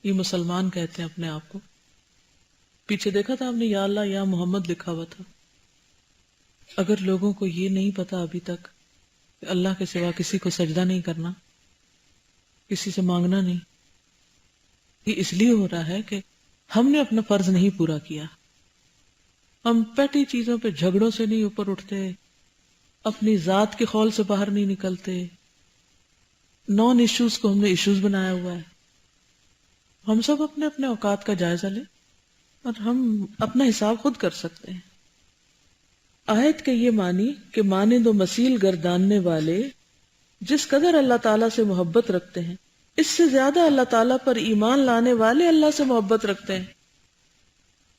یہ مسلمان کہتے ہیں اپنے آپ کو. پیچھے دیکھا تھا ہم نے یا اللہ یا محمد لکھا ہوا تھا. اگر لوگوں کو یہ نہیں پتا ابھی تک کہ اللہ کے سوا کسی کو سجدہ نہیں کرنا، کسی سے مانگنا نہیں، یہ اس لیے ہو رہا ہے کہ ہم نے اپنا فرض نہیں پورا کیا. ہم پیٹی چیزوں پہ جھگڑوں سے نہیں اوپر اٹھتے، اپنی ذات کے خول سے باہر نہیں نکلتے. نان ایشوز کو ہم نے ایشوز بنایا ہوا ہے. ہم سب اپنے اپنے اوقات کا جائزہ لیں اور ہم اپنا حساب خود کر سکتے ہیں. آیت کے یہ معنی کہ مانند و مسیل گرداننے والے جس قدر اللہ تعالیٰ سے محبت رکھتے ہیں، اس سے زیادہ اللہ تعالیٰ پر ایمان لانے والے اللہ سے محبت رکھتے ہیں.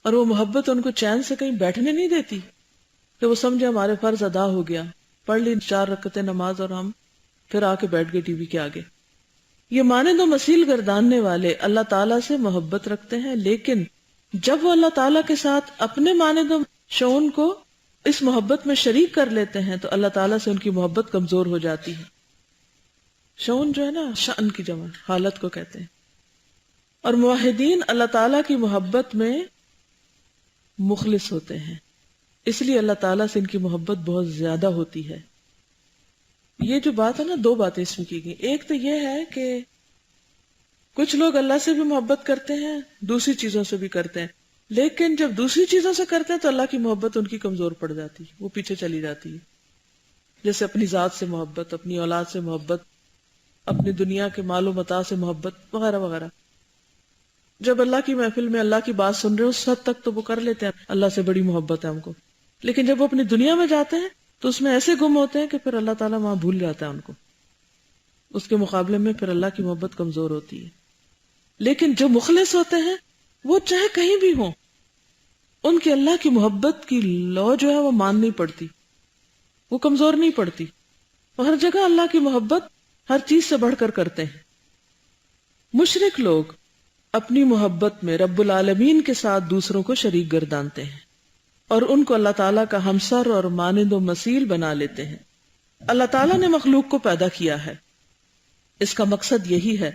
اور وہ محبت ان کو چین سے کہیں بیٹھنے نہیں دیتی کہ وہ سمجھے ہمارے فرض ادا ہو گیا، پڑھ لی 4 رکعتیں نماز اور ہم پھر آ کے بیٹھ گئے ٹی وی کے آگے. یہ مانند و مسیل گرداننے والے اللہ تعالیٰ سے محبت رکھتے ہیں، لیکن جب وہ اللہ تعالیٰ کے ساتھ اپنے مانند و شؤن کو اس محبت میں شریک کر لیتے ہیں تو اللہ تعالیٰ سے ان کی محبت کمزور ہو جاتی ہے. شؤن جو ہے نا شأن کی جمع، حالت کو کہتے ہیں. اور موحدین اللہ تعالیٰ کی محبت میں مخلص ہوتے ہیں، اس لیے اللہ تعالیٰ سے ان کی محبت بہت زیادہ ہوتی ہے. یہ جو بات ہے نا، 2 باتیں اس میں کی گئی. ایک تو یہ ہے کہ کچھ لوگ اللہ سے بھی محبت کرتے ہیں، دوسری چیزوں سے بھی کرتے ہیں، لیکن جب دوسری چیزوں سے کرتے ہیں تو اللہ کی محبت ان کی کمزور پڑ جاتی ہے، وہ پیچھے چلی جاتی ہے. جیسے اپنی ذات سے محبت، اپنی اولاد سے محبت، اپنی دنیا کے مال و متاع سے محبت وغیرہ وغیرہ. جب اللہ کی محفل میں اللہ کی بات سن رہے ہیں اس حد تک تو وہ کر لیتے ہیں، اللہ سے بڑی محبت ہے ہم کو. لیکن جب وہ اپنی دنیا میں جاتے ہیں تو اس میں ایسے گم ہوتے ہیں کہ پھر اللہ تعالیٰ وہاں بھول جاتا ہے ان کو. اس کے مقابلے میں پھر اللہ کی محبت کمزور ہوتی ہے. لیکن جو مخلص ہوتے ہیں وہ چاہے کہیں بھی ہوں، ان کی اللہ کی محبت کی لو جو ہے وہ مان نہیں پڑتی، وہ کمزور نہیں پڑتی. ہر جگہ اللہ کی محبت ہر چیز سے بڑھ کر کرتے ہیں. مشرک لوگ اپنی محبت میں رب العالمین کے ساتھ دوسروں کو شریک گردانتے ہیں اور ان کو اللہ تعالیٰ کا ہمسر اور مانند و مثیل بنا لیتے ہیں. اللہ تعالیٰ نے مخلوق کو پیدا کیا ہے، اس کا مقصد یہی ہے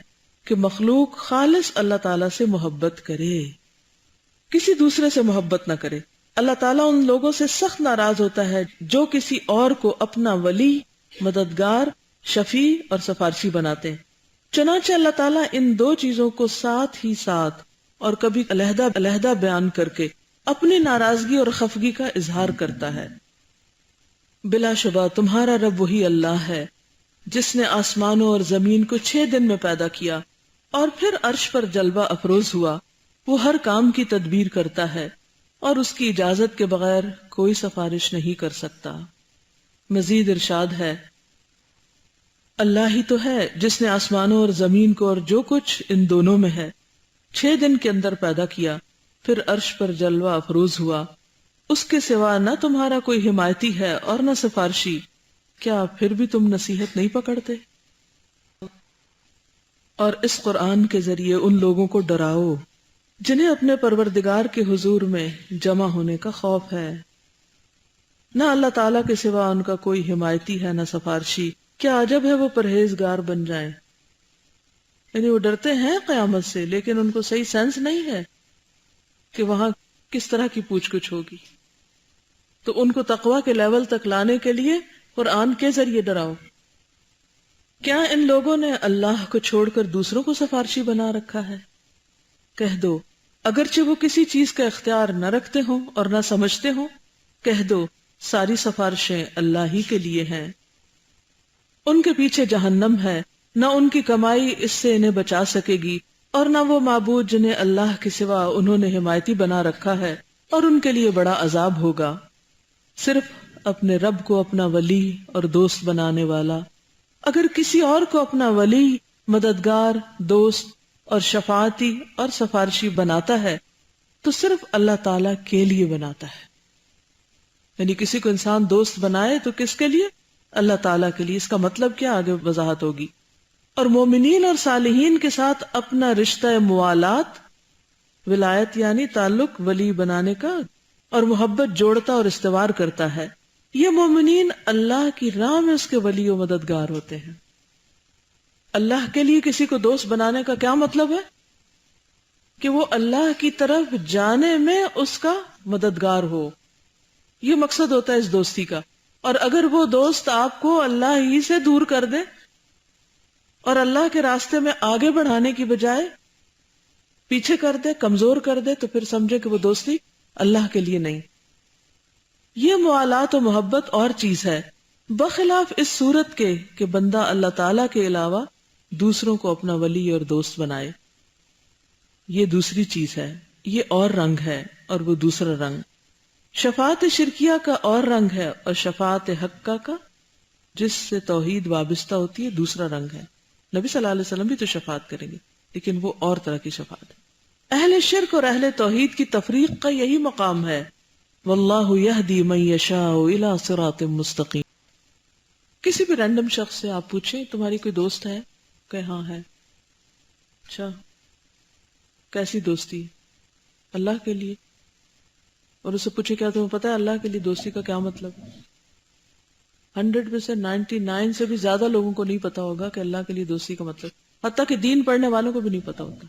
کہ مخلوق خالص اللہ تعالیٰ سے محبت کرے، کسی دوسرے سے محبت نہ کرے. اللہ تعالیٰ ان لوگوں سے سخت ناراض ہوتا ہے جو کسی اور کو اپنا ولی، مددگار، شفیع اور سفارشی بناتے ہیں. چنانچہ اللہ تعالیٰ ان 2 چیزوں کو ساتھ ہی ساتھ اور کبھی علیحدہ علیحدہ بیان کر کے اپنی ناراضگی اور خفگی کا اظہار کرتا ہے. بلا شبہ تمہارا رب وہی اللہ ہے جس نے آسمانوں اور زمین کو 6 دن میں پیدا کیا اور پھر عرش پر جلوہ افروز ہوا، وہ ہر کام کی تدبیر کرتا ہے اور اس کی اجازت کے بغیر کوئی سفارش نہیں کر سکتا۔ مزید ارشاد ہے، اللہ ہی تو ہے جس نے آسمانوں اور زمین کو اور جو کچھ ان دونوں میں ہے 6 دن کے اندر پیدا کیا، پھر عرش پر جلوہ افروز ہوا، اس کے سوا نہ تمہارا کوئی حمایتی ہے اور نہ سفارشی، کیا پھر بھی تم نصیحت نہیں پکڑتے؟ اور اس قرآن کے ذریعے ان لوگوں کو ڈراؤ جنہیں اپنے پروردگار کے حضور میں جمع ہونے کا خوف ہے، نہ اللہ تعالیٰ کے سوا ان کا کوئی حمایتی ہے نہ سفارشی، کیا عجب ہے وہ پرہیزگار بن جائیں۔ یعنی وہ ڈرتے ہیں قیامت سے، لیکن ان کو صحیح سینس نہیں ہے کہ وہاں کس طرح کی پوچھ گچھ ہوگی۔ تو ان کو تقویٰ کے لیول تک لانے کے لیے قرآن کے ذریعے ڈراؤ۔ کیا ان لوگوں نے اللہ کو چھوڑ کر دوسروں کو سفارشی بنا رکھا ہے؟ کہہ دو اگرچہ وہ کسی چیز کا اختیار نہ رکھتے ہوں اور نہ سمجھتے ہوں، کہہ دو ساری سفارشیں اللہ ہی کے لیے ہیں، ان کے پیچھے جہنم ہے، نہ ان کی کمائی اس سے انہیں بچا سکے گی، اور نہ وہ معبود جنہیں اللہ کے سوا انہوں نے حمایتی بنا رکھا ہے، اور ان کے لیے بڑا عذاب ہوگا۔ صرف اپنے رب کو اپنا ولی اور دوست بنانے والا اگر کسی اور کو اپنا ولی، مددگار، دوست اور شفاعتی اور سفارشی بناتا ہے تو صرف اللہ تعالیٰ کے لیے بناتا ہے۔ یعنی کسی کو انسان دوست بنائے تو کس کے لیے؟ اللہ تعالیٰ کے لیے۔ اس کا مطلب کیا آگے وضاحت ہوگی۔ اور مومنین اور صالحین کے ساتھ اپنا رشتہ موالات، ولایت یعنی تعلق ولی بنانے کا، اور محبت جوڑتا اور استوار کرتا ہے۔ یہ مومنین اللہ کی راہ میں اس کے ولی و مددگار ہوتے ہیں۔ اللہ کے لیے کسی کو دوست بنانے کا کیا مطلب ہے؟ کہ وہ اللہ کی طرف جانے میں اس کا مددگار ہو، یہ مقصد ہوتا ہے اس دوستی کا۔ اور اگر وہ دوست آپ کو اللہ ہی سے دور کر دے اور اللہ کے راستے میں آگے بڑھانے کی بجائے پیچھے کر دے، کمزور کر دے، تو پھر سمجھے کہ وہ دوستی اللہ کے لیے نہیں۔ یہ موالات و محبت اور چیز ہے، بخلاف اس صورت کے کہ بندہ اللہ تعالیٰ کے علاوہ دوسروں کو اپنا ولی اور دوست بنائے۔ یہ دوسری چیز ہے، یہ اور رنگ ہے اور وہ دوسرا رنگ۔ شفاعت شرکیہ کا اور رنگ ہے، اور شفاعت حقہ کا جس سے توحید وابستہ ہوتی ہے دوسرا رنگ ہے۔ نبی صلی اللہ علیہ وسلم بھی تو شفاعت کریں گے، لیکن وہ اور طرح کی شفاعت ہے۔ اہل شرک اور اہل توحید کی تفریق کا یہی مقام ہے۔ واللہ یہدی من یشاء الی صراط مستقیم۔ کسی بھی رینڈم شخص سے آپ پوچھیں تمہاری کوئی دوست ہے؟ کہ ہاں ہے۔ اچھا، کیسی دوستی؟ اللہ کے لیے۔ اور اسے پوچھے کیا تمہیں پتا ہے اللہ کے لیے دوستی کا کیا مطلب؟ 100% 99 سے بھی زیادہ لوگوں کو نہیں پتا ہوگا کہ اللہ کے لیے دوستی کا مطلب، حتیٰ کہ دین پڑھنے والوں کو بھی نہیں پتا ہوتا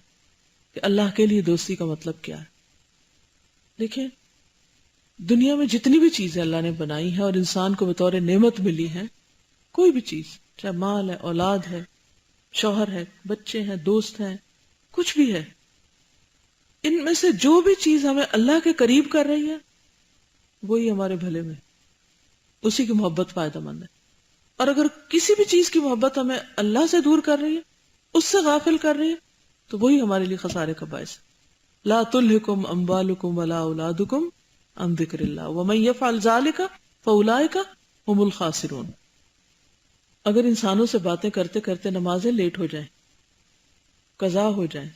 کہ اللہ کے لیے دوستی کا مطلب کیا ہے۔ دیکھیں، دنیا میں جتنی بھی چیزیں اللہ نے بنائی ہیں اور انسان کو بطور نعمت ملی ہیں، کوئی بھی چیز، چاہے مال ہے، اولاد ہے، شوہر ہے، بچے ہیں، دوست ہیں، کچھ بھی ہے، ان میں سے جو بھی چیز ہمیں اللہ کے قریب کر رہی ہے وہی ہمارے بھلے میں، اسی کی محبت فائدہ مند ہے۔ اور اگر کسی بھی چیز کی محبت ہمیں اللہ سے دور کر رہی ہے، اس سے غافل کر رہی ہے، تو وہی ہمارے لیے خسارے کا باعث ہے۔ لا تلہکم اموالکم ولا اولادکم عن ذکر اللہ ومن یفعل ذلک فاولئک هم الخاسرون۔ اگر انسانوں سے باتیں کرتے کرتے نمازیں لیٹ ہو جائیں، قضا ہو جائیں،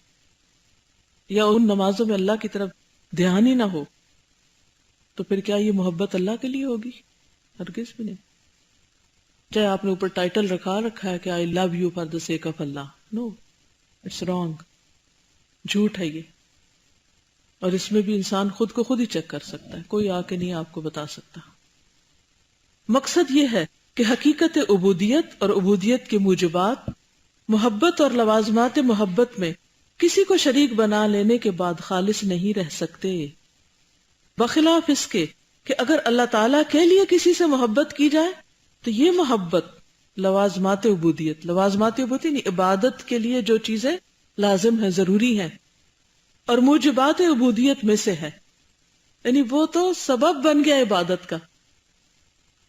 یا ان نمازوں میں اللہ کی طرف دھیان ہی نہ ہو، تو پھر کیا یہ محبت اللہ کے لیے ہوگی؟ ہرگز بھی نہیں۔ چاہے آپ نے اوپر ٹائٹل رکھا ہے کہ I love you for the sake of Allah, no, it's wrong, جھوٹ ہے یہ۔ اور اس میں بھی انسان خود کو خود ہی چیک کر سکتا ہے، کوئی آ کے نہیں آپ کو بتا سکتا۔ مقصد یہ ہے کہ حقیقت عبودیت اور عبودیت کے موجبات، محبت اور لوازمات محبت میں کسی کو شریک بنا لینے کے بعد خالص نہیں رہ سکتے، بخلاف اس کے کہ اگر اللہ تعالیٰ کے لیے کسی سے محبت کی جائے تو یہ محبت لوازمات عبودیت نہیں، عبادت کے لیے جو چیزیں لازم ہیں، ضروری ہیں اور موجبات عبودیت میں سے ہے، یعنی وہ تو سبب بن گیا عبادت کا۔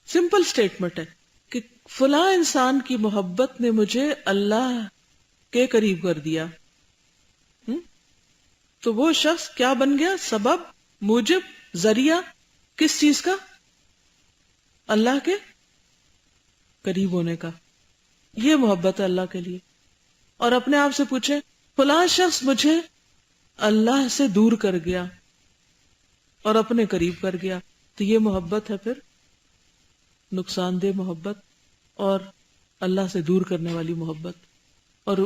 سمپل سٹیٹمنٹ ہے کہ فلاں انسان کی محبت نے مجھے اللہ کے قریب کر دیا، تو وہ شخص کیا بن گیا؟ سبب، موجب، ذریعہ کس چیز کا؟ اللہ کے قریب ہونے کا. یہ محبت ہے اللہ کے لیے. اور اپنے آپ سے پوچھیں فلاں شخص مجھے اللہ سے دور کر گیا اور اپنے قریب کر گیا، تو یہ محبت ہے پھر نقصان دہ محبت اور اللہ سے دور کرنے والی محبت، اور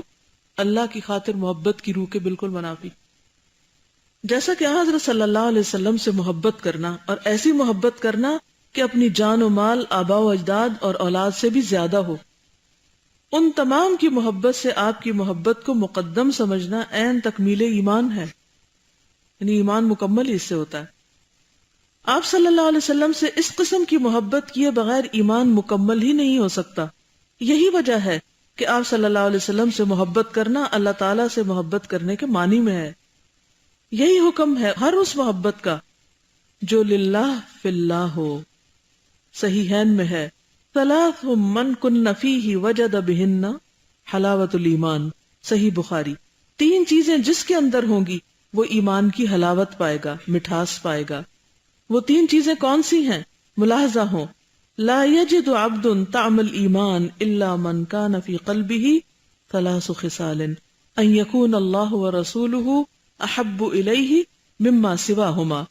اللہ کی خاطر محبت کی روح کے بالکل منافی. جیسا کہ حضرت صلی اللہ علیہ وسلم سے محبت کرنا، اور ایسی محبت کرنا کہ اپنی جان و مال، آباء و اجداد اور اولاد سے بھی زیادہ ہو، ان تمام کی محبت سے آپ کی محبت کو مقدم سمجھنا عین تکمیل ایمان ہے. یعنی ایمان مکمل ہی اس سے ہوتا ہے. آپ صلی اللہ علیہ وسلم سے اس قسم کی محبت کیے بغیر ایمان مکمل ہی نہیں ہو سکتا. یہی وجہ ہے کہ آپ صلی اللہ علیہ وسلم سے محبت کرنا اللہ تعالیٰ سے محبت کرنے کے معنی میں ہے. یہی حکم ہے ہر اس محبت کا جو للہ فی اللہ ہو. صحیحین میں ہے ثلاث من کن فیہ وجد بہن حلاوت الایمان. صحیح بخاری. 3 چیزیں جس کے اندر ہوں گی وہ ایمان کی حلاوت پائے گا، مٹھاس پائے گا. وہ 3 چیزیں کون سی ہیں؟ ملاحظہ ہوں. لا یجد عبد طعم الایمان الا من کان فی قلبہ 3 خصال ان یکون اللہ ورسولہ احب الیہ مما سواہما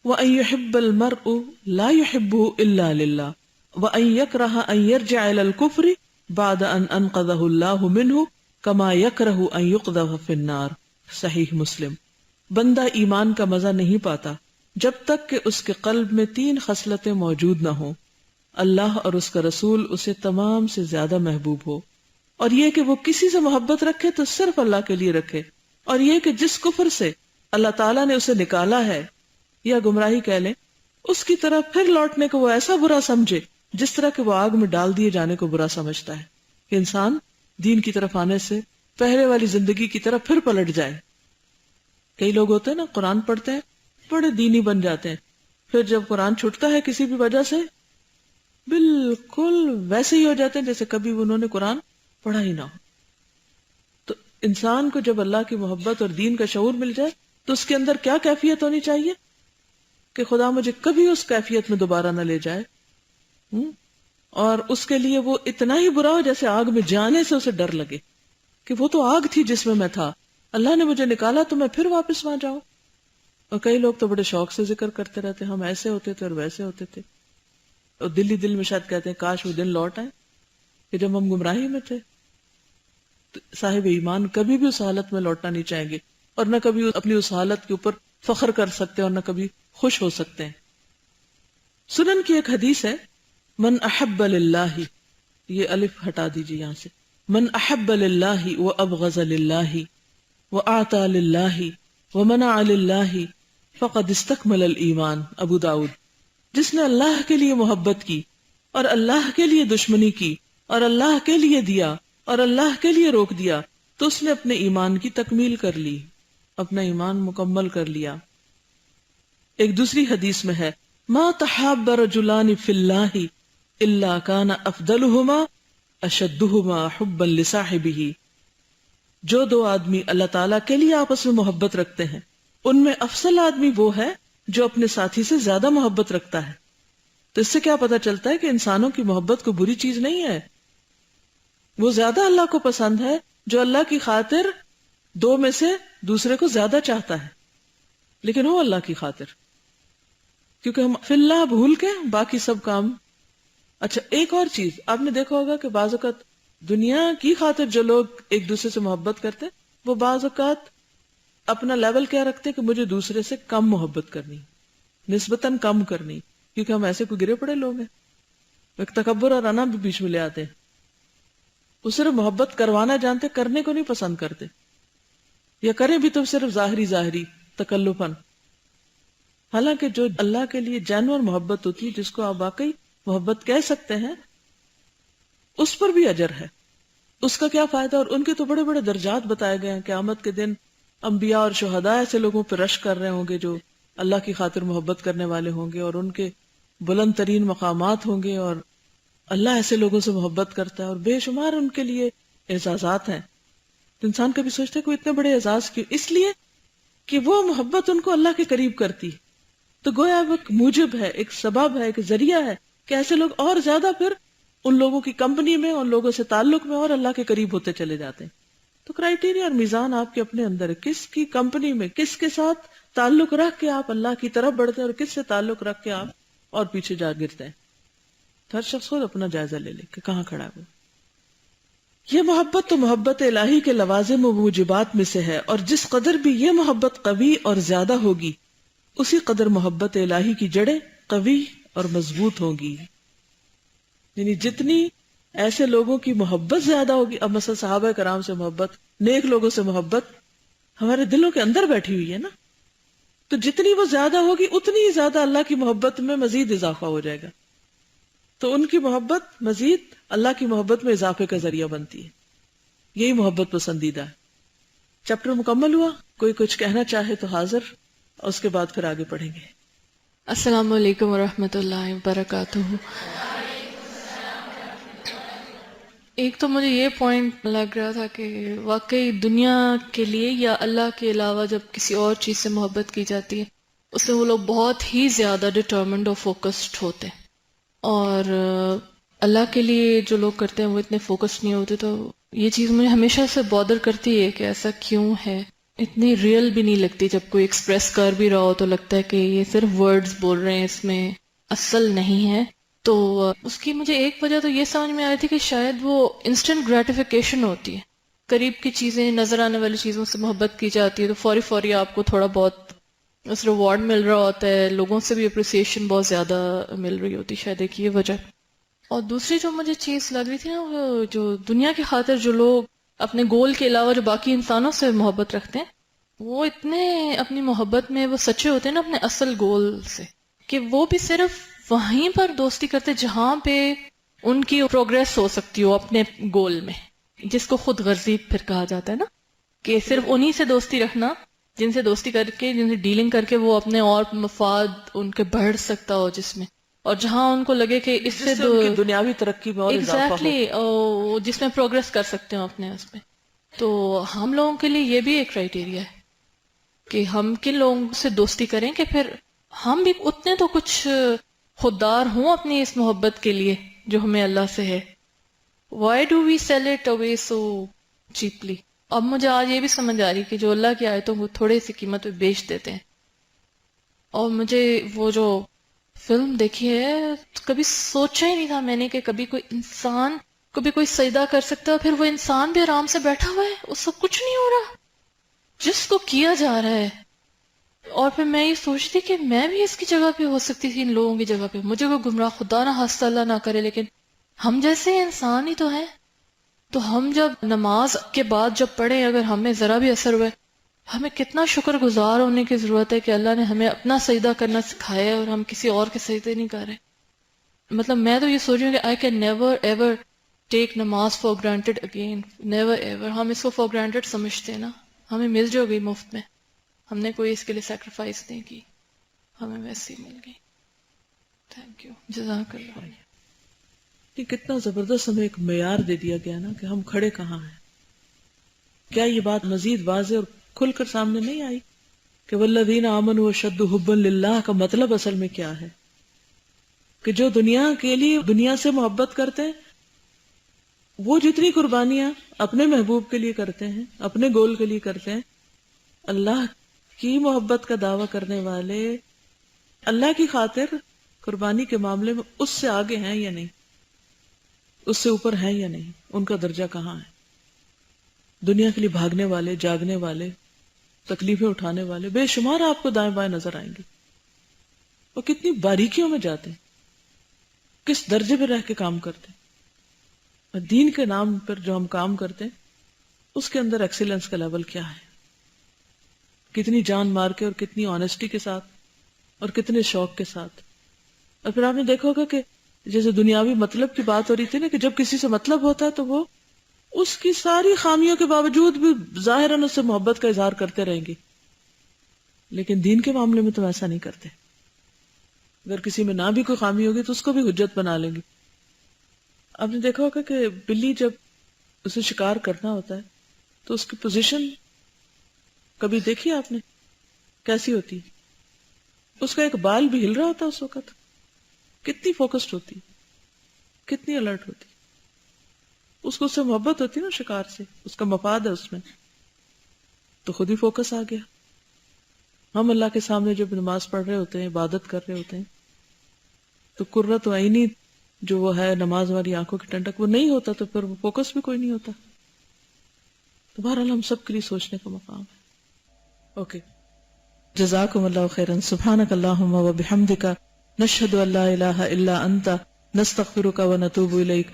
وان یحب المرء لا یحبہ الا للہ وان یکرہ ان یرجع الی الکفر بعد ان انقذہ اللہ منہ کما یکرہ ان یقذف فی النار. صحیح مسلم. بندہ ایمان کا مزہ نہیں پاتا جب تک کہ اس کے قلب میں 3 خصلتیں موجود نہ ہوں. اللہ اور اس کا رسول اسے تمام سے زیادہ محبوب ہو، اور یہ کہ وہ کسی سے محبت رکھے تو صرف اللہ کے لیے رکھے، اور یہ کہ جس کفر سے اللہ تعالیٰ نے اسے نکالا ہے یا گمراہی کہہ لیں، اس کی طرف پھر لوٹنے کو وہ ایسا برا سمجھے جس طرح کہ وہ آگ میں ڈال دیے جانے کو برا سمجھتا ہے. کہ انسان دین کی طرف آنے سے پہلے والی زندگی کی طرف پھر پلٹ جائے. کئی لوگ ہوتے ہیں نا، قرآن پڑھتے ہیں، بڑے دینی بن جاتے ہیں، پھر جب قرآن چھوٹتا ہے کسی بھی وجہ سے بالکل ویسے ہی ہو جاتے ہیں جیسے کبھی انہوں نے قرآن پڑھا ہی نہ ہو. تو انسان کو جب اللہ کی محبت اور دین کا شعور مل جائے تو اس کے اندر کیا کیفیت ہونی چاہیے کہ خدا مجھے کبھی اس کیفیت میں دوبارہ نہ لے جائے. اور اس کے لیے وہ اتنا ہی برا ہو جیسے آگ میں جانے سے اسے ڈر لگے کہ وہ تو آگ تھی جس میں تھا، اللہ نے مجھے نکالا تو میں پھر واپس وہاں جاؤں. اور کئی لوگ تو بڑے شوق سے ذکر کرتے رہتے ہم ایسے ہوتے تھے اور ویسے ہوتے تھے، اور دل ہی دل میں شاید کہتے ہیں کاش وہ دن لوٹ آئے کہ جب ہم گمراہی میں تھے. تو صاحب ایمان کبھی بھی اس حالت میں لوٹنا نہیں چاہیں گے، اور نہ کبھی اپنی اس حالت کے اوپر فخر کر سکتے اور نہ کبھی خوش ہو سکتے ہیں. سنن کی ایک حدیث ہے، من احب للہ، یہ الف ہٹا دیجیے یہاں سے، من احب للہ وابغض للہ واعطى للہ ومنع للہ فقد استکمل الایمان. ابو داؤد. جس نے اللہ کے لیے محبت کی اور اللہ کے لیے دشمنی کی اور اللہ کے لیے دیا اور اللہ کے لیے روک دیا تو اس نے اپنے ایمان کی تکمیل کر لی، اپنا ایمان مکمل کر لیا. ایک دوسری حدیث میں ہے ما تحاب رجلان فی اللہ الا کان افضلہما اشدہما حبا لصاحبہ. جو 2 آدمی اللہ تعالیٰ کے لیے آپس میں محبت رکھتے ہیں ان میں افضل آدمی وہ ہے جو اپنے ساتھی سے زیادہ محبت رکھتا ہے. تو اس سے کیا پتہ چلتا ہے کہ انسانوں کی محبت کو بری چیز نہیں ہے. وہ زیادہ اللہ کو پسند ہے جو اللہ کی خاطر 2 میں سے دوسرے کو زیادہ چاہتا ہے، لیکن وہ اللہ کی خاطر، کیونکہ ہم فی اللہ بھول کے باقی سب کام. اچھا ایک اور چیز آپ نے دیکھا ہوگا کہ بعض اوقات دنیا کی خاطر جو لوگ ایک دوسرے سے محبت کرتے وہ بعض اوقات اپنا لیول کیا رکھتے کہ مجھے دوسرے سے کم محبت کرنی، نسبتاً کم کرنی، کیونکہ ہم ایسے کوئی گرے پڑے لوگ ہیں. ایک تکبر اور انا بھی بیچ میں لے آتے ہیں. وہ صرف محبت کروانا جانتے، کرنے کو نہیں پسند کرتے، یا کریں بھی تو صرف ظاہری تکلفاً. حالانکہ جو اللہ کے لیے جینوئن محبت ہوتی ہے، جس کو آپ واقعی محبت کہہ سکتے ہیں، اس پر بھی اجر ہے. اس کا کیا فائدہ؟ اور ان کے تو بڑے بڑے درجات بتائے گئے ہیں. قیامت کے دن انبیاء اور شہداء ایسے لوگوں پہ رش کر رہے ہوں گے جو اللہ کی خاطر محبت کرنے والے ہوں گے، اور ان کے بلند ترین مقامات ہوں گے، اور اللہ ایسے لوگوں سے محبت کرتا ہے، اور بے شمار ان کے لیے اعزازات ہیں. تو انسان کبھی سوچتا ہے کوئی اتنے بڑے اعزاز کیوں؟ اس لیے کہ وہ محبت ان کو اللہ کے قریب کرتی ہے. تو گویا وہ ایک موجب ہے، ایک سبب ہے، ایک ذریعہ ہے کہ ایسے لوگ اور زیادہ پھر ان لوگوں کی کمپنی میں، ان لوگوں سے تعلق میں اور اللہ کے قریب ہوتے چلے جاتے ہیں. تو کرائیٹیریا اور میزان آپ کے اپنے اندر ہے، کس کی کمپنی میں، کس کے ساتھ تعلق رکھ کے آپ اللہ کی طرف بڑھتے ہیں اور کس سے تعلق رکھ کے آپ اور پیچھے جا گرتے ہیں. تو ہر شخص خود اپنا جائزہ لے لے کہ کہاں کھڑا ہے وہ. یہ محبت تو محبت الہی کے لوازم و موجبات میں سے ہے، اور جس قدر بھی یہ محبت قوی اور زیادہ ہوگی اسی قدر محبت الہی کی جڑیں قوی اور مضبوط ہوں گی. یعنی جتنی ایسے لوگوں کی محبت زیادہ ہوگی، اب مثلا صحابہ کرام سے محبت، نیک لوگوں سے محبت ہمارے دلوں کے اندر بیٹھی ہوئی ہے نا، تو جتنی وہ زیادہ ہوگی اتنی ہی زیادہ اللہ کی محبت میں مزید اضافہ ہو جائے گا. تو ان کی محبت مزید اللہ کی محبت میں اضافے کا ذریعہ بنتی ہے. یہی محبت پسندیدہ ہے. چیپٹر مکمل ہوا. کوئی کچھ کہنا چاہے تو حاضر، اور اس کے بعد پھر آگے پڑھیں گے. السلام علیکم ورحمۃ اللہ وبرکاتہ. ایک تو مجھے یہ پوائنٹ لگ رہا تھا کہ واقعی دنیا کے لیے یا اللہ کے علاوہ جب کسی اور چیز سے محبت کی جاتی ہے اس میں وہ لوگ بہت ہی زیادہ ڈٹرمنڈ اور فوکسڈ ہوتے ہیں، اور اللہ کے لیے جو لوگ کرتے ہیں وہ اتنے فوکسڈ نہیں ہوتے. تو یہ چیز مجھے ہمیشہ سے بادر کرتی ہے کہ ایسا کیوں ہے. اتنی ریئل بھی نہیں لگتی. جب کوئی ایکسپریس کر بھی رہا ہو تو لگتا ہے کہ یہ صرف ورڈز بول رہے ہیں، اس میں اصل نہیں ہے. تو اس کی مجھے ایک وجہ تو یہ سمجھ میں آئی تھی کہ شاید وہ انسٹنٹ گریٹیفیکیشن ہوتی ہے. قریب کی چیزیں، نظر آنے والی چیزوں سے محبت کی جاتی ہے تو فوری فوری آپ کو تھوڑا بہت اس ریوارڈ مل رہا ہوتا ہے، لوگوں سے بھی اپریسیشن بہت زیادہ مل رہی ہوتی، شاید ایک یہ وجہ. اور دوسری جو مجھے چیز لگ رہی تھی نا، وہ جو دنیا کی خاطر جو لوگ اپنے گول کے علاوہ جو باقی انسانوں سے محبت رکھتے ہیں، وہ اتنے اپنی محبت میں وہ سچے ہوتے ہیں نا اپنے اصل گول سے، کہ وہ بھی صرف وہیں پر دوستی کرتے جہاں پہ ان کی پروگریس ہو سکتی ہو اپنے گول میں، جس کو خود غرضی پھر کہا جاتا ہے نا، کہ صرف انہی سے دوستی رکھنا جن سے دوستی کر کے، جن سے ڈیلنگ کر کے وہ اپنے اور مفاد ان کے بڑھ سکتا ہو جس میں، اور جہاں ان کو لگے کہ اس سے ان کی دنیاوی ترقی میں اور اضافہ ہو، ایگزیکٹلی جس میں پروگریس کر سکتے ہو اپنے اس میں. تو ہم لوگوں کے لیے یہ بھی ایک کرائیٹیریا ہے کہ ہم کن لوگوں سے دوستی کریں کہ پھر ہم بھی اتنے تو کچھ خوددار ہوں اپنی اس محبت کے لیے جو ہمیں اللہ سے ہے. Why do we sell it away so cheaply؟ اب مجھے آج یہ بھی سمجھ آ رہی کہ جو اللہ کی آیتوں کو تھوڑے سی قیمت پہ بیچ دیتے ہیں. اور مجھے وہ جو فلم دیکھی ہے، کبھی سوچا ہی نہیں تھا میں نے کہ کبھی کوئی انسان کو بھی کوئی سجدہ کر سکتا ہے، پھر وہ انسان بھی آرام سے بیٹھا ہوا ہے، اس کو کچھ نہیں ہو رہا جس کو کیا جا رہا ہے. اور پھر میں یہ سوچتی کہ میں بھی اس کی جگہ پہ ہو سکتی تھی، ان لوگوں کی جگہ پہ. مجھے کوئی گمراہ خدا نہ ہستہ اللہ نہ کرے، لیکن ہم جیسے انسان ہی تو ہیں. تو ہم جب نماز کے بعد جب پڑھیں، اگر ہمیں ذرا بھی اثر ہوئے، ہمیں کتنا شکر گزار ہونے کی ضرورت ہے کہ اللہ نے ہمیں اپنا سجدہ کرنا سکھایا ہے اور ہم کسی اور کے سجدے نہیں کر رہے. مطلب میں تو یہ سوچ رہی ہوں کہ I can never ever take نماز for granted again. never ever. ہم اس کو for granted سمجھتے ہیں نا، ہمیں مل جو گئی مفت میں، ہم نے کوئی اس کے لیے سیکریفائس نہیں کی، ہمیں ویسے ہی مل گئی. تھینک یو، جزاک اللہ. کہ کتنا زبردست ہمیں ایک معیار دے دیا گیا نا کہ ہم کھڑے کہاں ہیں. کیا یہ بات مزید واضح اور کھل کر سامنے نہیں آئی کہ والذین آمنوا اشد حبا للہ کا مطلب اصل میں کیا ہے؟ کہ جو دنیا کے لیے دنیا سے محبت کرتے ہیں وہ جتنی قربانیاں اپنے محبوب کے لیے کرتے ہیں، اپنے گول کے لیے کرتے ہیں، اللہ کی محبت کا دعویٰ کرنے والے اللہ کی خاطر قربانی کے معاملے میں اس سے آگے ہیں یا نہیں، اس سے اوپر ہیں یا نہیں، ان کا درجہ کہاں ہے؟ دنیا کے لیے بھاگنے والے، جاگنے والے، تکلیفیں اٹھانے والے بے شمار آپ کو دائیں بائیں نظر آئیں گے، اور کتنی باریکیوں میں جاتے ہیں، کس درجے پہ رہ کے کام کرتے ہیں. اور دین کے نام پر جو ہم کام کرتے ہیں اس کے اندر ایکسیلنس کا لیول کیا ہے، کتنی جان مار کے اور کتنی آنیسٹی کے ساتھ اور کتنے شوق کے ساتھ. اور پھر آپ نے دیکھا ہوگا کہ جیسے دنیاوی مطلب کی بات ہو رہی تھی نا، کہ جب کسی سے مطلب ہوتا ہے تو وہ اس کی ساری خامیوں کے باوجود بھی ظاہراً اس سے محبت کا اظہار کرتے رہیں گے، لیکن دین کے معاملے میں تو ایسا نہیں کرتے. اگر کسی میں نہ بھی کوئی خامی ہوگی تو اس کو بھی حجت بنا لیں گے. آپ نے دیکھا ہوگا کہ بلی جب اسے شکار کرنا ہوتا ہے تو اس کی پوزیشن کبھی دیکھی آپ نے؟ کیسی ہوتی ہے؟ اس کا ایک بال بھی ہل رہا ہوتا ہے اس وقت، کتنی فوکسڈ ہوتی، کتنی الرٹ ہوتی. اس کو اس سے محبت ہوتی نا شکار سے، اس کا مفاد ہے اس میں، تو خود ہی فوکس آ گیا. ہم اللہ کے سامنے جب نماز پڑھ رہے ہوتے ہیں، عبادت کر رہے ہوتے ہیں، تو قرۃ عینی جو وہ ہے نماز والی آنکھوں کی ٹھنڈک وہ نہیں ہوتا، تو پھر وہ فوکس بھی کوئی نہیں ہوتا. تو بہرحال ہم سب کے لیے سوچنے کا مقام ہے. اوکے، جزاکم اللہ خیرا. سبحانک اللہم و بحمدک، نشہد ان لا الہ الا انت، نستغفرک و نتوب الیک.